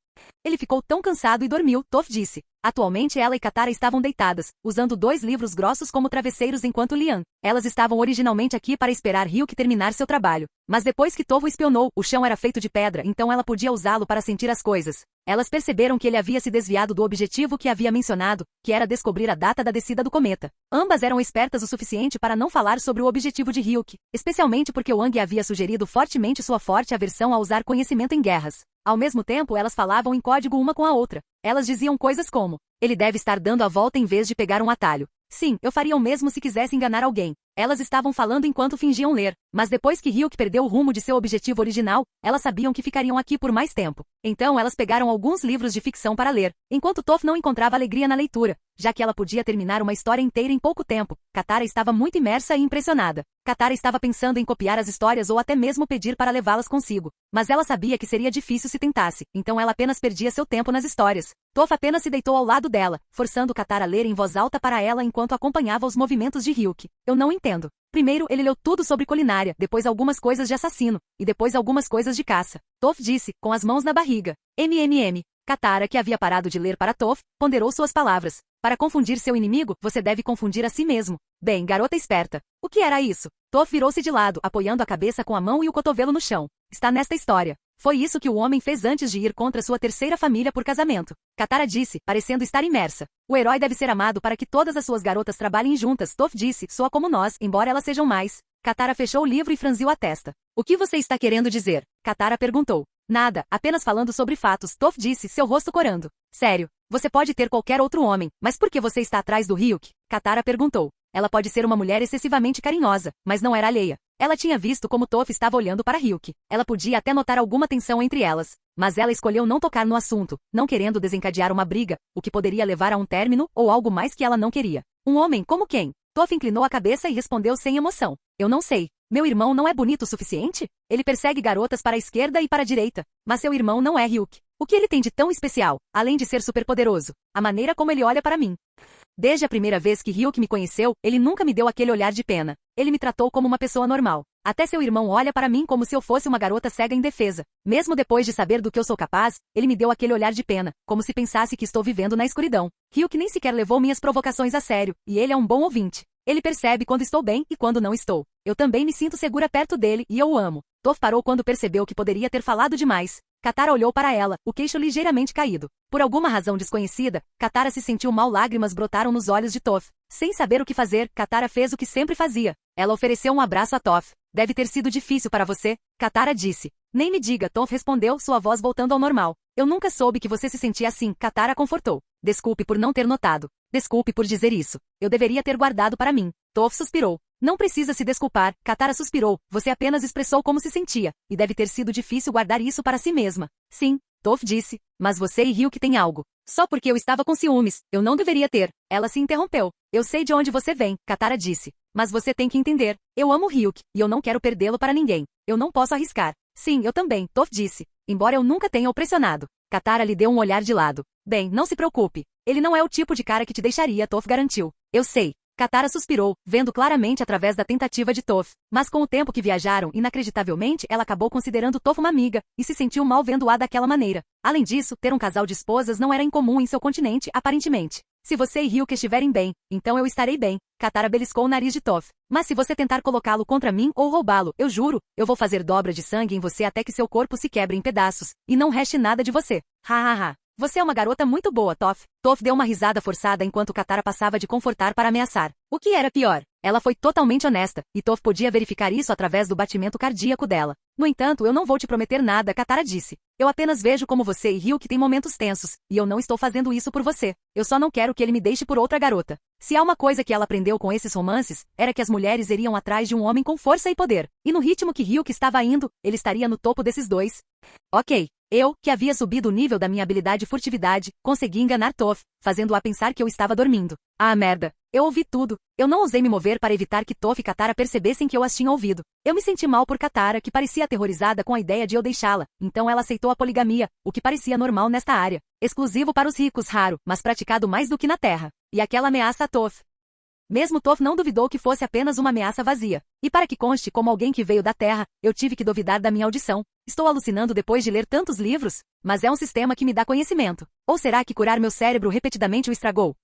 Ele ficou tão cansado e dormiu, Toph disse. Atualmente ela e Katara estavam deitadas, usando 2 livros grossos como travesseiros enquanto liam. Elas estavam originalmente aqui para esperar Ryuk terminar seu trabalho. Mas depois que Toph o espionou, o chão era feito de pedra, então ela podia usá-lo para sentir as coisas. Elas perceberam que ele havia se desviado do objetivo que havia mencionado, que era descobrir a data da descida do cometa. Ambas eram espertas o suficiente para não falar sobre o objetivo de Ryuk, especialmente porque Wang havia sugerido fortemente sua forte aversão a usar conhecimento em guerras. Ao mesmo tempo, elas falavam em código uma com a outra. Elas diziam coisas como, ele deve estar dando a volta em vez de pegar um atalho. Sim, eu faria o mesmo se quisesse enganar alguém. Elas estavam falando enquanto fingiam ler, mas depois que Ryuk perdeu o rumo de seu objetivo original, elas sabiam que ficariam aqui por mais tempo. Então elas pegaram alguns livros de ficção para ler, enquanto Toph não encontrava alegria na leitura, já que ela podia terminar uma história inteira em pouco tempo. Katara estava muito imersa e impressionada. Katara estava pensando em copiar as histórias ou até mesmo pedir para levá-las consigo, mas ela sabia que seria difícil se tentasse, então ela apenas perdia seu tempo nas histórias. Toph apenas se deitou ao lado dela, forçando Katara a ler em voz alta para ela enquanto acompanhava os movimentos de Ryuk. Eu não entendo. Primeiro ele leu tudo sobre culinária, depois algumas coisas de assassino, e depois algumas coisas de caça. Toph disse, com as mãos na barriga. Katara, que havia parado de ler para Toph, ponderou suas palavras. Para confundir seu inimigo, você deve confundir a si mesmo. Bem, garota esperta. O que era isso? Toph virou-se de lado, apoiando a cabeça com a mão e o cotovelo no chão. Está nesta história. Foi isso que o homem fez antes de ir contra sua terceira família por casamento. Katara disse, parecendo estar imersa. O herói deve ser amado para que todas as suas garotas trabalhem juntas. Toph disse, soa como nós, embora elas sejam mais. Katara fechou o livro e franziu a testa. O que você está querendo dizer? Katara perguntou. Nada, apenas falando sobre fatos, Toph disse, seu rosto corando. Sério, você pode ter qualquer outro homem, mas por que você está atrás do Ryuk? Katara perguntou. Ela pode ser uma mulher excessivamente carinhosa, mas não era alheia. Ela tinha visto como Toph estava olhando para Ryuk. Ela podia até notar alguma tensão entre elas. Mas ela escolheu não tocar no assunto, não querendo desencadear uma briga, o que poderia levar a um término ou algo mais que ela não queria. Um homem como quem? Toph inclinou a cabeça e respondeu sem emoção. Eu não sei. Meu irmão não é bonito o suficiente? Ele persegue garotas para a esquerda e para a direita. Mas seu irmão não é Ryuk. O que ele tem de tão especial, além de ser superpoderoso? A maneira como ele olha para mim. Desde a primeira vez que Ryuk me conheceu, ele nunca me deu aquele olhar de pena. Ele me tratou como uma pessoa normal. Até seu irmão olha para mim como se eu fosse uma garota cega indefesa. Mesmo depois de saber do que eu sou capaz, ele me deu aquele olhar de pena, como se pensasse que estou vivendo na escuridão. Ryuk nem sequer levou minhas provocações a sério, e ele é um bom ouvinte. Ele percebe quando estou bem e quando não estou. Eu também me sinto segura perto dele e eu o amo. Toph parou quando percebeu que poderia ter falado demais. Katara olhou para ela, o queixo ligeiramente caído. Por alguma razão desconhecida, Katara se sentiu mal, lágrimas brotaram nos olhos de Toph. Sem saber o que fazer, Katara fez o que sempre fazia. Ela ofereceu um abraço a Toph. Deve ter sido difícil para você, Katara disse. Nem me diga, Toph respondeu, sua voz voltando ao normal. Eu nunca soube que você se sentia assim, Katara confortou. Desculpe por não ter notado. Desculpe por dizer isso. Eu deveria ter guardado para mim. Toph suspirou. Não precisa se desculpar, Katara suspirou. Você apenas expressou como se sentia, e deve ter sido difícil guardar isso para si mesma. Sim, Toph disse, mas você e Ryuk têm algo. Só porque eu estava com ciúmes, eu não deveria ter. Ela se interrompeu. Eu sei de onde você vem, Katara disse. Mas você tem que entender. Eu amo Ryuk, e eu não quero perdê-lo para ninguém. Eu não posso arriscar. Sim, eu também, Toph disse. Embora eu nunca tenha o pressionado. Katara lhe deu um olhar de lado. Bem, não se preocupe. Ele não é o tipo de cara que te deixaria, Toph garantiu. Eu sei. Katara suspirou, vendo claramente através da tentativa de Toph. Mas com o tempo que viajaram, inacreditavelmente, ela acabou considerando Toph uma amiga, e se sentiu mal vendo-a daquela maneira. Além disso, ter um casal de esposas não era incomum em seu continente, aparentemente. Se você e Ryuk estiverem bem, então eu estarei bem. Katara beliscou o nariz de Toph. Mas se você tentar colocá-lo contra mim ou roubá-lo, eu juro, eu vou fazer dobra de sangue em você até que seu corpo se quebre em pedaços, e não reste nada de você. Ha ha ha. Você é uma garota muito boa, Toph. Toph deu uma risada forçada enquanto Katara passava de confortar para ameaçar. O que era pior? Ela foi totalmente honesta, e Toph podia verificar isso através do batimento cardíaco dela. No entanto, eu não vou te prometer nada, Katara disse. Eu apenas vejo como você e Ryuk têm momentos tensos, e eu não estou fazendo isso por você. Eu só não quero que ele me deixe por outra garota. Se há uma coisa que ela aprendeu com esses romances, era que as mulheres iriam atrás de um homem com força e poder. E no ritmo que Ryuk estava indo, ele estaria no topo desses dois. Ok. Eu, que havia subido o nível da minha habilidade furtividade, consegui enganar Toph, fazendo-a pensar que eu estava dormindo. Ah, merda. Eu ouvi tudo. Eu não ousei me mover para evitar que Toph e Katara percebessem que eu as tinha ouvido. Eu me senti mal por Katara, que parecia aterrorizada com a ideia de eu deixá-la. Então ela aceitou a poligamia, o que parecia normal nesta área. Exclusivo para os ricos, raro, mas praticado mais do que na Terra. E aquela ameaça a Toph. Mesmo Toph não duvidou que fosse apenas uma ameaça vazia. E para que conste como alguém que veio da Terra, eu tive que duvidar da minha audição. Estou alucinando depois de ler tantos livros? Mas é um sistema que me dá conhecimento. Ou será que curar meu cérebro repetidamente o estragou?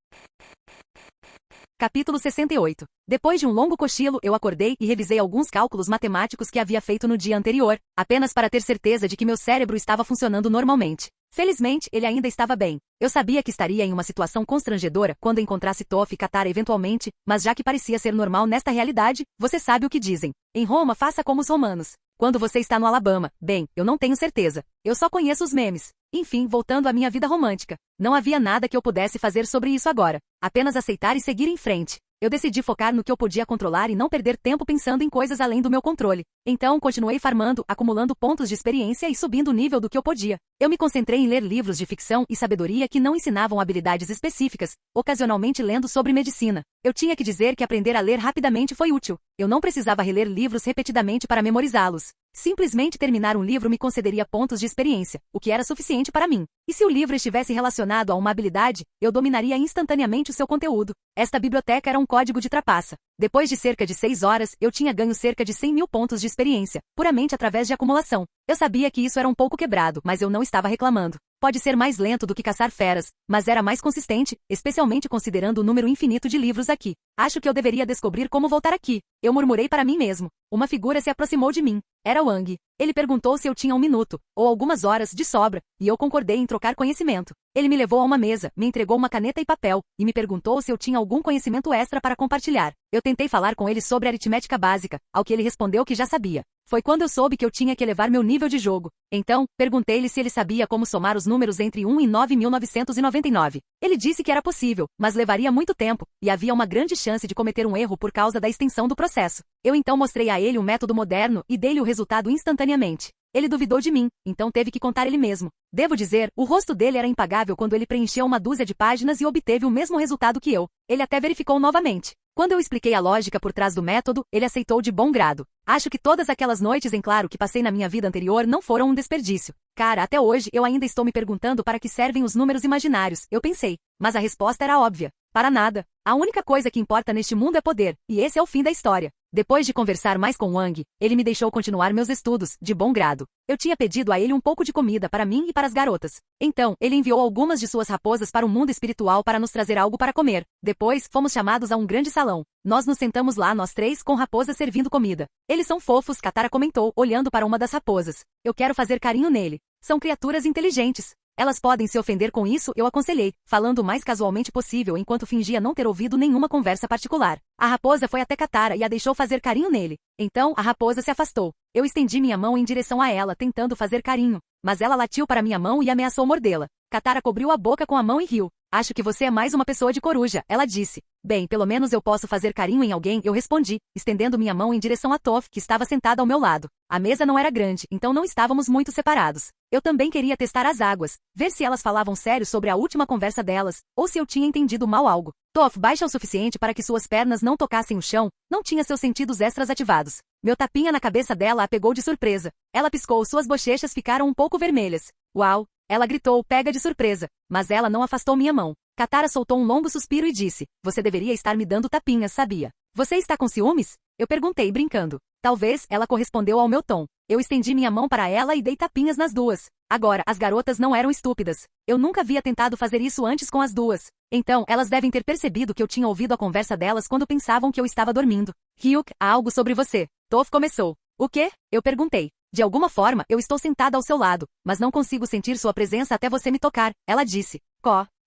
Capítulo 68. Depois de um longo cochilo, eu acordei e revisei alguns cálculos matemáticos que havia feito no dia anterior, apenas para ter certeza de que meu cérebro estava funcionando normalmente. Felizmente, ele ainda estava bem. Eu sabia que estaria em uma situação constrangedora quando encontrasse Toph e Katara eventualmente, mas já que parecia ser normal nesta realidade, você sabe o que dizem. Em Roma, faça como os romanos. Quando você está no Alabama, bem, eu não tenho certeza. Eu só conheço os memes. Enfim, voltando à minha vida romântica. Não havia nada que eu pudesse fazer sobre isso agora. Apenas aceitar e seguir em frente. Eu decidi focar no que eu podia controlar e não perder tempo pensando em coisas além do meu controle. Então, continuei farmando, acumulando pontos de experiência e subindo o nível do que eu podia. Eu me concentrei em ler livros de ficção e sabedoria que não ensinavam habilidades específicas, ocasionalmente lendo sobre medicina. Eu tinha que dizer que aprender a ler rapidamente foi útil. Eu não precisava reler livros repetidamente para memorizá-los. Simplesmente terminar um livro me concederia pontos de experiência, o que era suficiente para mim. E se o livro estivesse relacionado a uma habilidade, eu dominaria instantaneamente o seu conteúdo. Esta biblioteca era um código de trapaça. Depois de cerca de 6 horas, eu tinha ganho cerca de 100 mil pontos de experiência, puramente através de acumulação. Eu sabia que isso era um pouco quebrado, mas eu não estava reclamando. Pode ser mais lento do que caçar feras, mas era mais consistente, especialmente considerando o número infinito de livros aqui. Acho que eu deveria descobrir como voltar aqui. Eu murmurei para mim mesmo. Uma figura se aproximou de mim. Era Wang. Ele perguntou se eu tinha 1 minuto, ou algumas horas, de sobra, e eu concordei em trocar conhecimento. Ele me levou a uma mesa, me entregou uma caneta e papel, e me perguntou se eu tinha algum conhecimento extra para compartilhar. Eu tentei falar com ele sobre aritmética básica, ao que ele respondeu que já sabia. Foi quando eu soube que eu tinha que elevar meu nível de jogo. Então, perguntei-lhe se ele sabia como somar os números entre 1 e 9.999. Ele disse que era possível, mas levaria muito tempo, e havia uma grande chance de cometer um erro por causa da extensão do processo. Eu então mostrei a ele um método moderno e dei-lhe o resultado instantaneamente. Ele duvidou de mim, então teve que contar ele mesmo. Devo dizer, o rosto dele era impagável quando ele preencheu uma dúzia de páginas e obteve o mesmo resultado que eu. Ele até verificou novamente. Quando eu expliquei a lógica por trás do método, ele aceitou de bom grado. Acho que todas aquelas noites em claro que passei na minha vida anterior não foram um desperdício. Cara, até hoje eu ainda estou me perguntando para que servem os números imaginários, eu pensei. Mas a resposta era óbvia. Para nada. A única coisa que importa neste mundo é poder, e esse é o fim da história. Depois de conversar mais com Wang, ele me deixou continuar meus estudos, de bom grado. Eu tinha pedido a ele um pouco de comida para mim e para as garotas. Então, ele enviou algumas de suas raposas para o mundo espiritual para nos trazer algo para comer. Depois, fomos chamados a um grande salão. Nós nos sentamos lá nós três com raposas servindo comida. Eles são fofos, Katara comentou, olhando para uma das raposas. Eu quero fazer carinho nele. São criaturas inteligentes. Elas podem se ofender com isso, eu aconselhei, falando o mais casualmente possível enquanto fingia não ter ouvido nenhuma conversa particular. A raposa foi até Katara e a deixou fazer carinho nele. Então, a raposa se afastou. Eu estendi minha mão em direção a ela, tentando fazer carinho. Mas ela latiu para minha mão e ameaçou mordê-la. Katara cobriu a boca com a mão e riu. Acho que você é mais uma pessoa de coruja, ela disse. Bem, pelo menos eu posso fazer carinho em alguém, eu respondi, estendendo minha mão em direção a Toph, que estava sentada ao meu lado. A mesa não era grande, então não estávamos muito separados. Eu também queria testar as águas, ver se elas falavam sério sobre a última conversa delas, ou se eu tinha entendido mal algo. Toph baixa o suficiente para que suas pernas não tocassem o chão, não tinha seus sentidos extras ativados. Meu tapinha na cabeça dela a pegou de surpresa. Ela piscou, suas bochechas ficaram um pouco vermelhas. Uau! Ela gritou, pega de surpresa, mas ela não afastou minha mão. Katara soltou um longo suspiro e disse, você deveria estar me dando tapinhas, sabia? Você está com ciúmes? Eu perguntei, brincando. Talvez, ela correspondeu ao meu tom. Eu estendi minha mão para ela e dei tapinhas nas duas. Agora, as garotas não eram estúpidas. Eu nunca havia tentado fazer isso antes com as duas. Então, elas devem ter percebido que eu tinha ouvido a conversa delas quando pensavam que eu estava dormindo. Ryuk, há algo sobre você. Toph começou. O quê? Eu perguntei. De alguma forma, eu estou sentada ao seu lado, mas não consigo sentir sua presença até você me tocar, ela disse.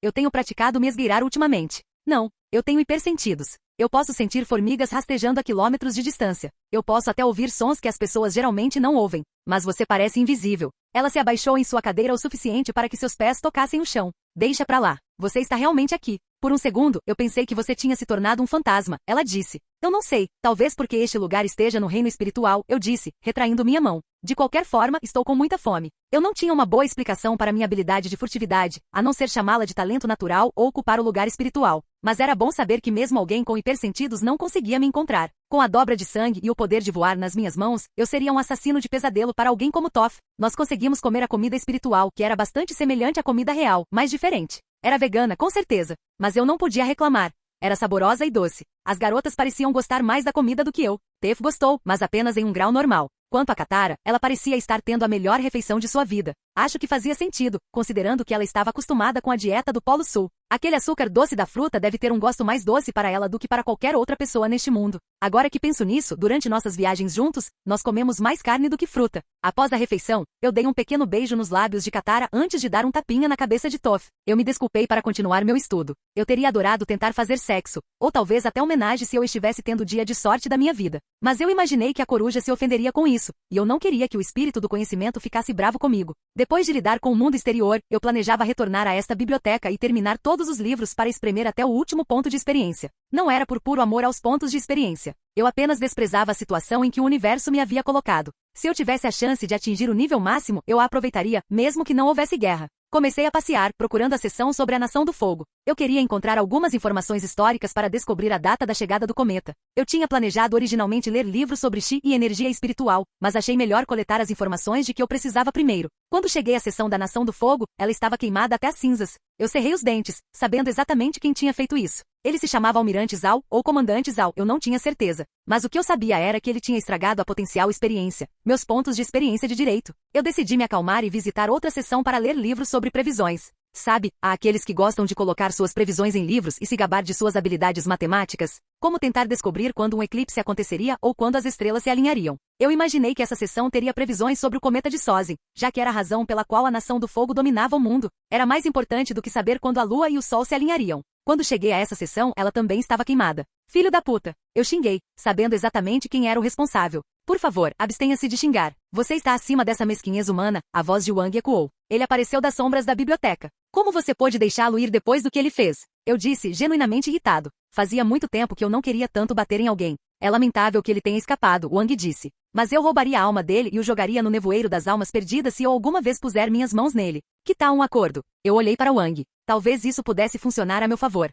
Eu tenho praticado me esgueirar ultimamente. Não, eu tenho hipersentidos. Eu posso sentir formigas rastejando a quilômetros de distância. Eu posso até ouvir sons que as pessoas geralmente não ouvem. Mas você parece invisível. Ela se abaixou em sua cadeira o suficiente para que seus pés tocassem o chão. Deixa pra lá. Você está realmente aqui. Por um segundo, eu pensei que você tinha se tornado um fantasma, ela disse. Eu não sei, talvez porque este lugar esteja no reino espiritual, eu disse, retraindo minha mão. De qualquer forma, estou com muita fome. Eu não tinha uma boa explicação para minha habilidade de furtividade, a não ser chamá-la de talento natural ou ocupar o lugar espiritual. Mas era bom saber que mesmo alguém com hipersentidos não conseguia me encontrar. Com a dobra de sangue e o poder de voar nas minhas mãos, eu seria um assassino de pesadelo para alguém como Toph. Nós conseguimos comer a comida espiritual, que era bastante semelhante à comida real, mas diferente. Era vegana, com certeza. Mas eu não podia reclamar. Era saborosa e doce. As garotas pareciam gostar mais da comida do que eu. Tef gostou, mas apenas em um grau normal. Quanto a Katara, ela parecia estar tendo a melhor refeição de sua vida. Acho que fazia sentido, considerando que ela estava acostumada com a dieta do Polo Sul. Aquele açúcar doce da fruta deve ter um gosto mais doce para ela do que para qualquer outra pessoa neste mundo. Agora que penso nisso, durante nossas viagens juntos, nós comemos mais carne do que fruta. Após a refeição, eu dei um pequeno beijo nos lábios de Katara antes de dar um tapinha na cabeça de Toph. Eu me desculpei para continuar meu estudo. Eu teria adorado tentar fazer sexo, ou talvez até homenagem se eu estivesse tendo o dia de sorte da minha vida. Mas eu imaginei que a coruja se ofenderia com isso, e eu não queria que o espírito do conhecimento ficasse bravo comigo. Depois de lidar com o mundo exterior, eu planejava retornar a esta biblioteca e terminar todos os livros para espremer até o último ponto de experiência. Não era por puro amor aos pontos de experiência. Eu apenas desprezava a situação em que o universo me havia colocado. Se eu tivesse a chance de atingir o nível máximo, eu a aproveitaria, mesmo que não houvesse guerra. Comecei a passear, procurando a seção sobre a Nação do Fogo. Eu queria encontrar algumas informações históricas para descobrir a data da chegada do cometa. Eu tinha planejado originalmente ler livros sobre Chi e energia espiritual, mas achei melhor coletar as informações de que eu precisava primeiro. Quando cheguei à seção da Nação do Fogo, ela estava queimada até as cinzas. Eu cerrei os dentes, sabendo exatamente quem tinha feito isso. Ele se chamava Almirante Zal ou Comandante Zal, eu não tinha certeza. Mas o que eu sabia era que ele tinha estragado a potencial experiência, meus pontos de experiência de direito. Eu decidi me acalmar e visitar outra seção para ler livros sobre previsões. Sabe, há aqueles que gostam de colocar suas previsões em livros e se gabar de suas habilidades matemáticas, como tentar descobrir quando um eclipse aconteceria ou quando as estrelas se alinhariam. Eu imaginei que essa sessão teria previsões sobre o cometa de Sozin, já que era a razão pela qual a Nação do Fogo dominava o mundo. Era mais importante do que saber quando a Lua e o Sol se alinhariam. Quando cheguei a essa sessão, ela também estava queimada. Filho da puta! Eu xinguei, sabendo exatamente quem era o responsável. Por favor, abstenha-se de xingar. Você está acima dessa mesquinhez humana, a voz de Wang ecoou. Ele apareceu das sombras da biblioteca. Como você pôde deixá-lo ir depois do que ele fez? Eu disse, genuinamente irritado. Fazia muito tempo que eu não queria tanto bater em alguém. É lamentável que ele tenha escapado, Wang disse. Mas eu roubaria a alma dele e o jogaria no nevoeiro das almas perdidas se eu alguma vez puser minhas mãos nele. Que tal um acordo? Eu olhei para Wang. Talvez isso pudesse funcionar a meu favor.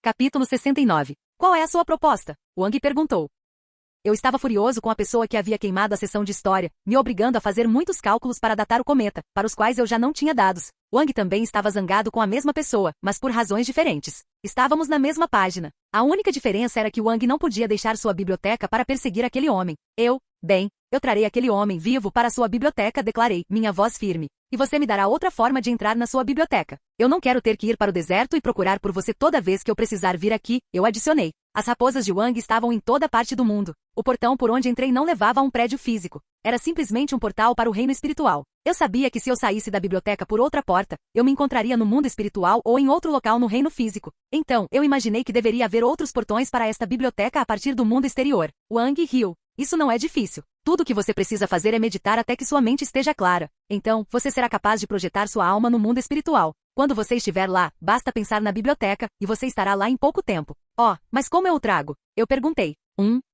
Capítulo 69. Qual é a sua proposta? Wang perguntou. Eu estava furioso com a pessoa que havia queimado a sessão de história, me obrigando a fazer muitos cálculos para datar o cometa, para os quais eu já não tinha dados. Wang também estava zangado com a mesma pessoa, mas por razões diferentes. Estávamos na mesma página. A única diferença era que Wang não podia deixar sua biblioteca para perseguir aquele homem. Eu trarei aquele homem vivo para sua biblioteca, declarei, minha voz firme. E você me dará outra forma de entrar na sua biblioteca. Eu não quero ter que ir para o deserto e procurar por você toda vez que eu precisar vir aqui, eu adicionei. As raposas de Wang estavam em toda parte do mundo. O portão por onde entrei não levava a um prédio físico. Era simplesmente um portal para o reino espiritual. Eu sabia que se eu saísse da biblioteca por outra porta, eu me encontraria no mundo espiritual ou em outro local no reino físico. Então, eu imaginei que deveria haver outros portões para esta biblioteca a partir do mundo exterior. Wang riu. Isso não é difícil. Tudo o que você precisa fazer é meditar até que sua mente esteja clara. Então, você será capaz de projetar sua alma no mundo espiritual. Quando você estiver lá, basta pensar na biblioteca, e você estará lá em pouco tempo. Mas como eu o trago? Eu perguntei.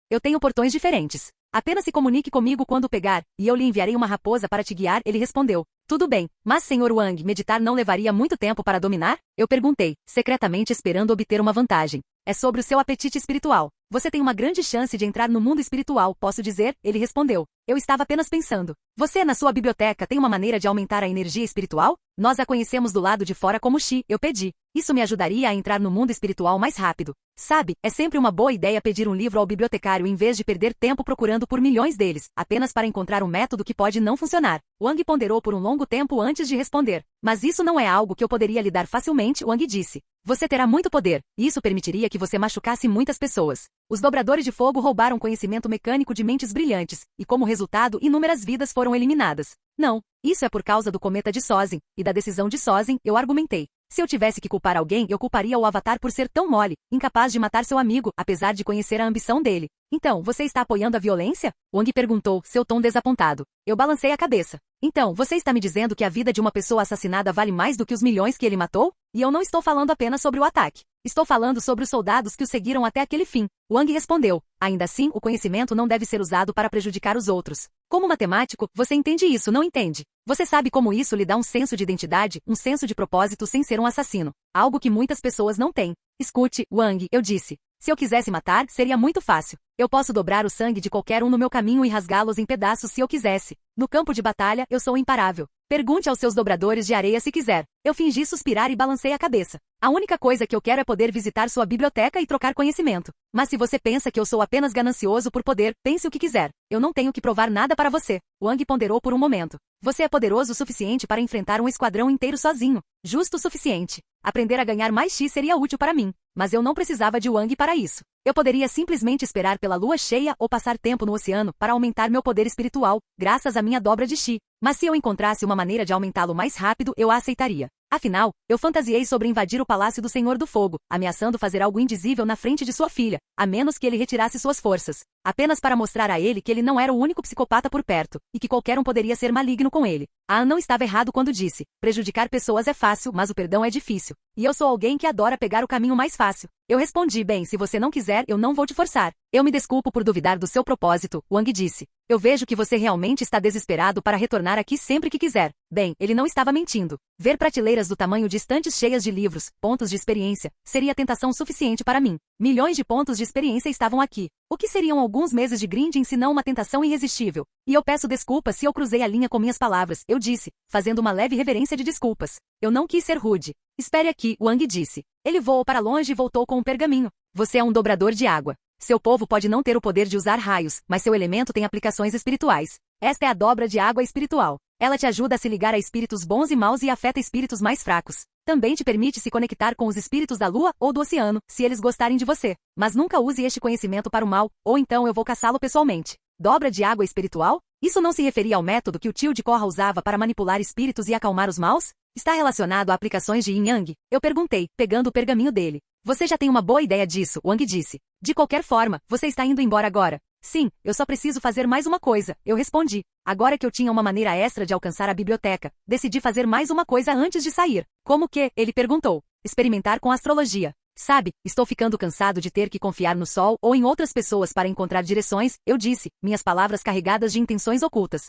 Eu tenho portões diferentes. Apenas se comunique comigo quando pegar, e eu lhe enviarei uma raposa para te guiar, ele respondeu. Tudo bem, mas Sr. Wang, meditar não levaria muito tempo para dominar? Eu perguntei, secretamente esperando obter uma vantagem. É sobre o seu apetite espiritual. Você tem uma grande chance de entrar no mundo espiritual, posso dizer? Ele respondeu. Eu estava apenas pensando. Você, na sua biblioteca, tem uma maneira de aumentar a energia espiritual? Nós a conhecemos do lado de fora como Xi, eu pedi. Isso me ajudaria a entrar no mundo espiritual mais rápido. Sabe, é sempre uma boa ideia pedir um livro ao bibliotecário em vez de perder tempo procurando por milhões deles, apenas para encontrar um método que pode não funcionar. Wang ponderou por um longo tempo antes de responder. Mas isso não é algo que eu poderia lhe dar facilmente, Wang disse. Você terá muito poder, e isso permitiria que você machucasse muitas pessoas. Os dobradores de fogo roubaram conhecimento mecânico de mentes brilhantes, e como resultado, inúmeras vidas foram eliminadas. Não, isso é por causa do cometa de Sozin, e da decisão de Sozin, eu argumentei. Se eu tivesse que culpar alguém, eu culparia o Avatar por ser tão mole, incapaz de matar seu amigo, apesar de conhecer a ambição dele. Então, você está apoiando a violência? Wang perguntou, seu tom desapontado. Eu balancei a cabeça. Então, você está me dizendo que a vida de uma pessoa assassinada vale mais do que os milhões que ele matou? E eu não estou falando apenas sobre o ataque. Estou falando sobre os soldados que o seguiram até aquele fim. Wang respondeu. Ainda assim, o conhecimento não deve ser usado para prejudicar os outros. Como matemático, você entende isso, não entende? Você sabe como isso lhe dá um senso de identidade, um senso de propósito sem ser um assassino. Algo que muitas pessoas não têm. Escute, Wang, eu disse. Se eu quisesse matar, seria muito fácil. Eu posso dobrar o sangue de qualquer um no meu caminho e rasgá-los em pedaços se eu quisesse. No campo de batalha, eu sou imparável. Pergunte aos seus dobradores de areia se quiser. Eu fingi suspirar e balancei a cabeça. A única coisa que eu quero é poder visitar sua biblioteca e trocar conhecimento. Mas se você pensa que eu sou apenas ganancioso por poder, pense o que quiser. Eu não tenho que provar nada para você. Wang ponderou por um momento. Você é poderoso o suficiente para enfrentar um esquadrão inteiro sozinho. Justo o suficiente. Aprender a ganhar mais X seria útil para mim. Mas eu não precisava de Wang para isso. Eu poderia simplesmente esperar pela lua cheia ou passar tempo no oceano para aumentar meu poder espiritual, graças à minha dobra de Xi. Mas se eu encontrasse uma maneira de aumentá-lo mais rápido, eu a aceitaria. Afinal, eu fantasiei sobre invadir o palácio do Senhor do Fogo, ameaçando fazer algo indizível na frente de sua filha, a menos que ele retirasse suas forças. Apenas para mostrar a ele que ele não era o único psicopata por perto, e que qualquer um poderia ser maligno com ele. An não estava errado quando disse, prejudicar pessoas é fácil, mas o perdão é difícil. E eu sou alguém que adora pegar o caminho mais fácil. Eu respondi, bem, se você não quiser, eu não vou te forçar. Eu me desculpo por duvidar do seu propósito, Wang disse. Eu vejo que você realmente está desesperado para retornar aqui sempre que quiser. Bem, ele não estava mentindo. Ver prateleiras do tamanho de estantes cheias de livros, pontos de experiência, seria tentação suficiente para mim. Milhões de pontos de experiência estavam aqui. O que seriam alguns meses de grinding se não uma tentação irresistível? E eu peço desculpas se eu cruzei a linha com minhas palavras, eu disse, fazendo uma leve reverência de desculpas. Eu não quis ser rude. Espere aqui, Wang disse. Ele voou para longe e voltou com um pergaminho. Você é um dobrador de água. Seu povo pode não ter o poder de usar raios, mas seu elemento tem aplicações espirituais. Esta é a dobra de água espiritual. Ela te ajuda a se ligar a espíritos bons e maus e afeta espíritos mais fracos. Também te permite se conectar com os espíritos da lua ou do oceano, se eles gostarem de você. Mas nunca use este conhecimento para o mal, ou então eu vou caçá-lo pessoalmente. Dobra de água espiritual? Isso não se referia ao método que o tio de Korra usava para manipular espíritos e acalmar os maus? Está relacionado a aplicações de Yin Yang? Eu perguntei, pegando o pergaminho dele. Você já tem uma boa ideia disso, Wang disse. De qualquer forma, você está indo embora agora. Sim, eu só preciso fazer mais uma coisa, eu respondi. Agora que eu tinha uma maneira extra de alcançar a biblioteca, decidi fazer mais uma coisa antes de sair. Como que? Ele perguntou. Experimentar com astrologia. Sabe, estou ficando cansado de ter que confiar no sol ou em outras pessoas para encontrar direções, eu disse, minhas palavras carregadas de intenções ocultas.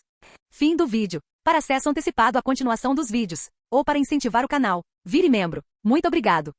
Fim do vídeo. Para acesso antecipado à continuação dos vídeos, ou para incentivar o canal, vire membro. Muito obrigado.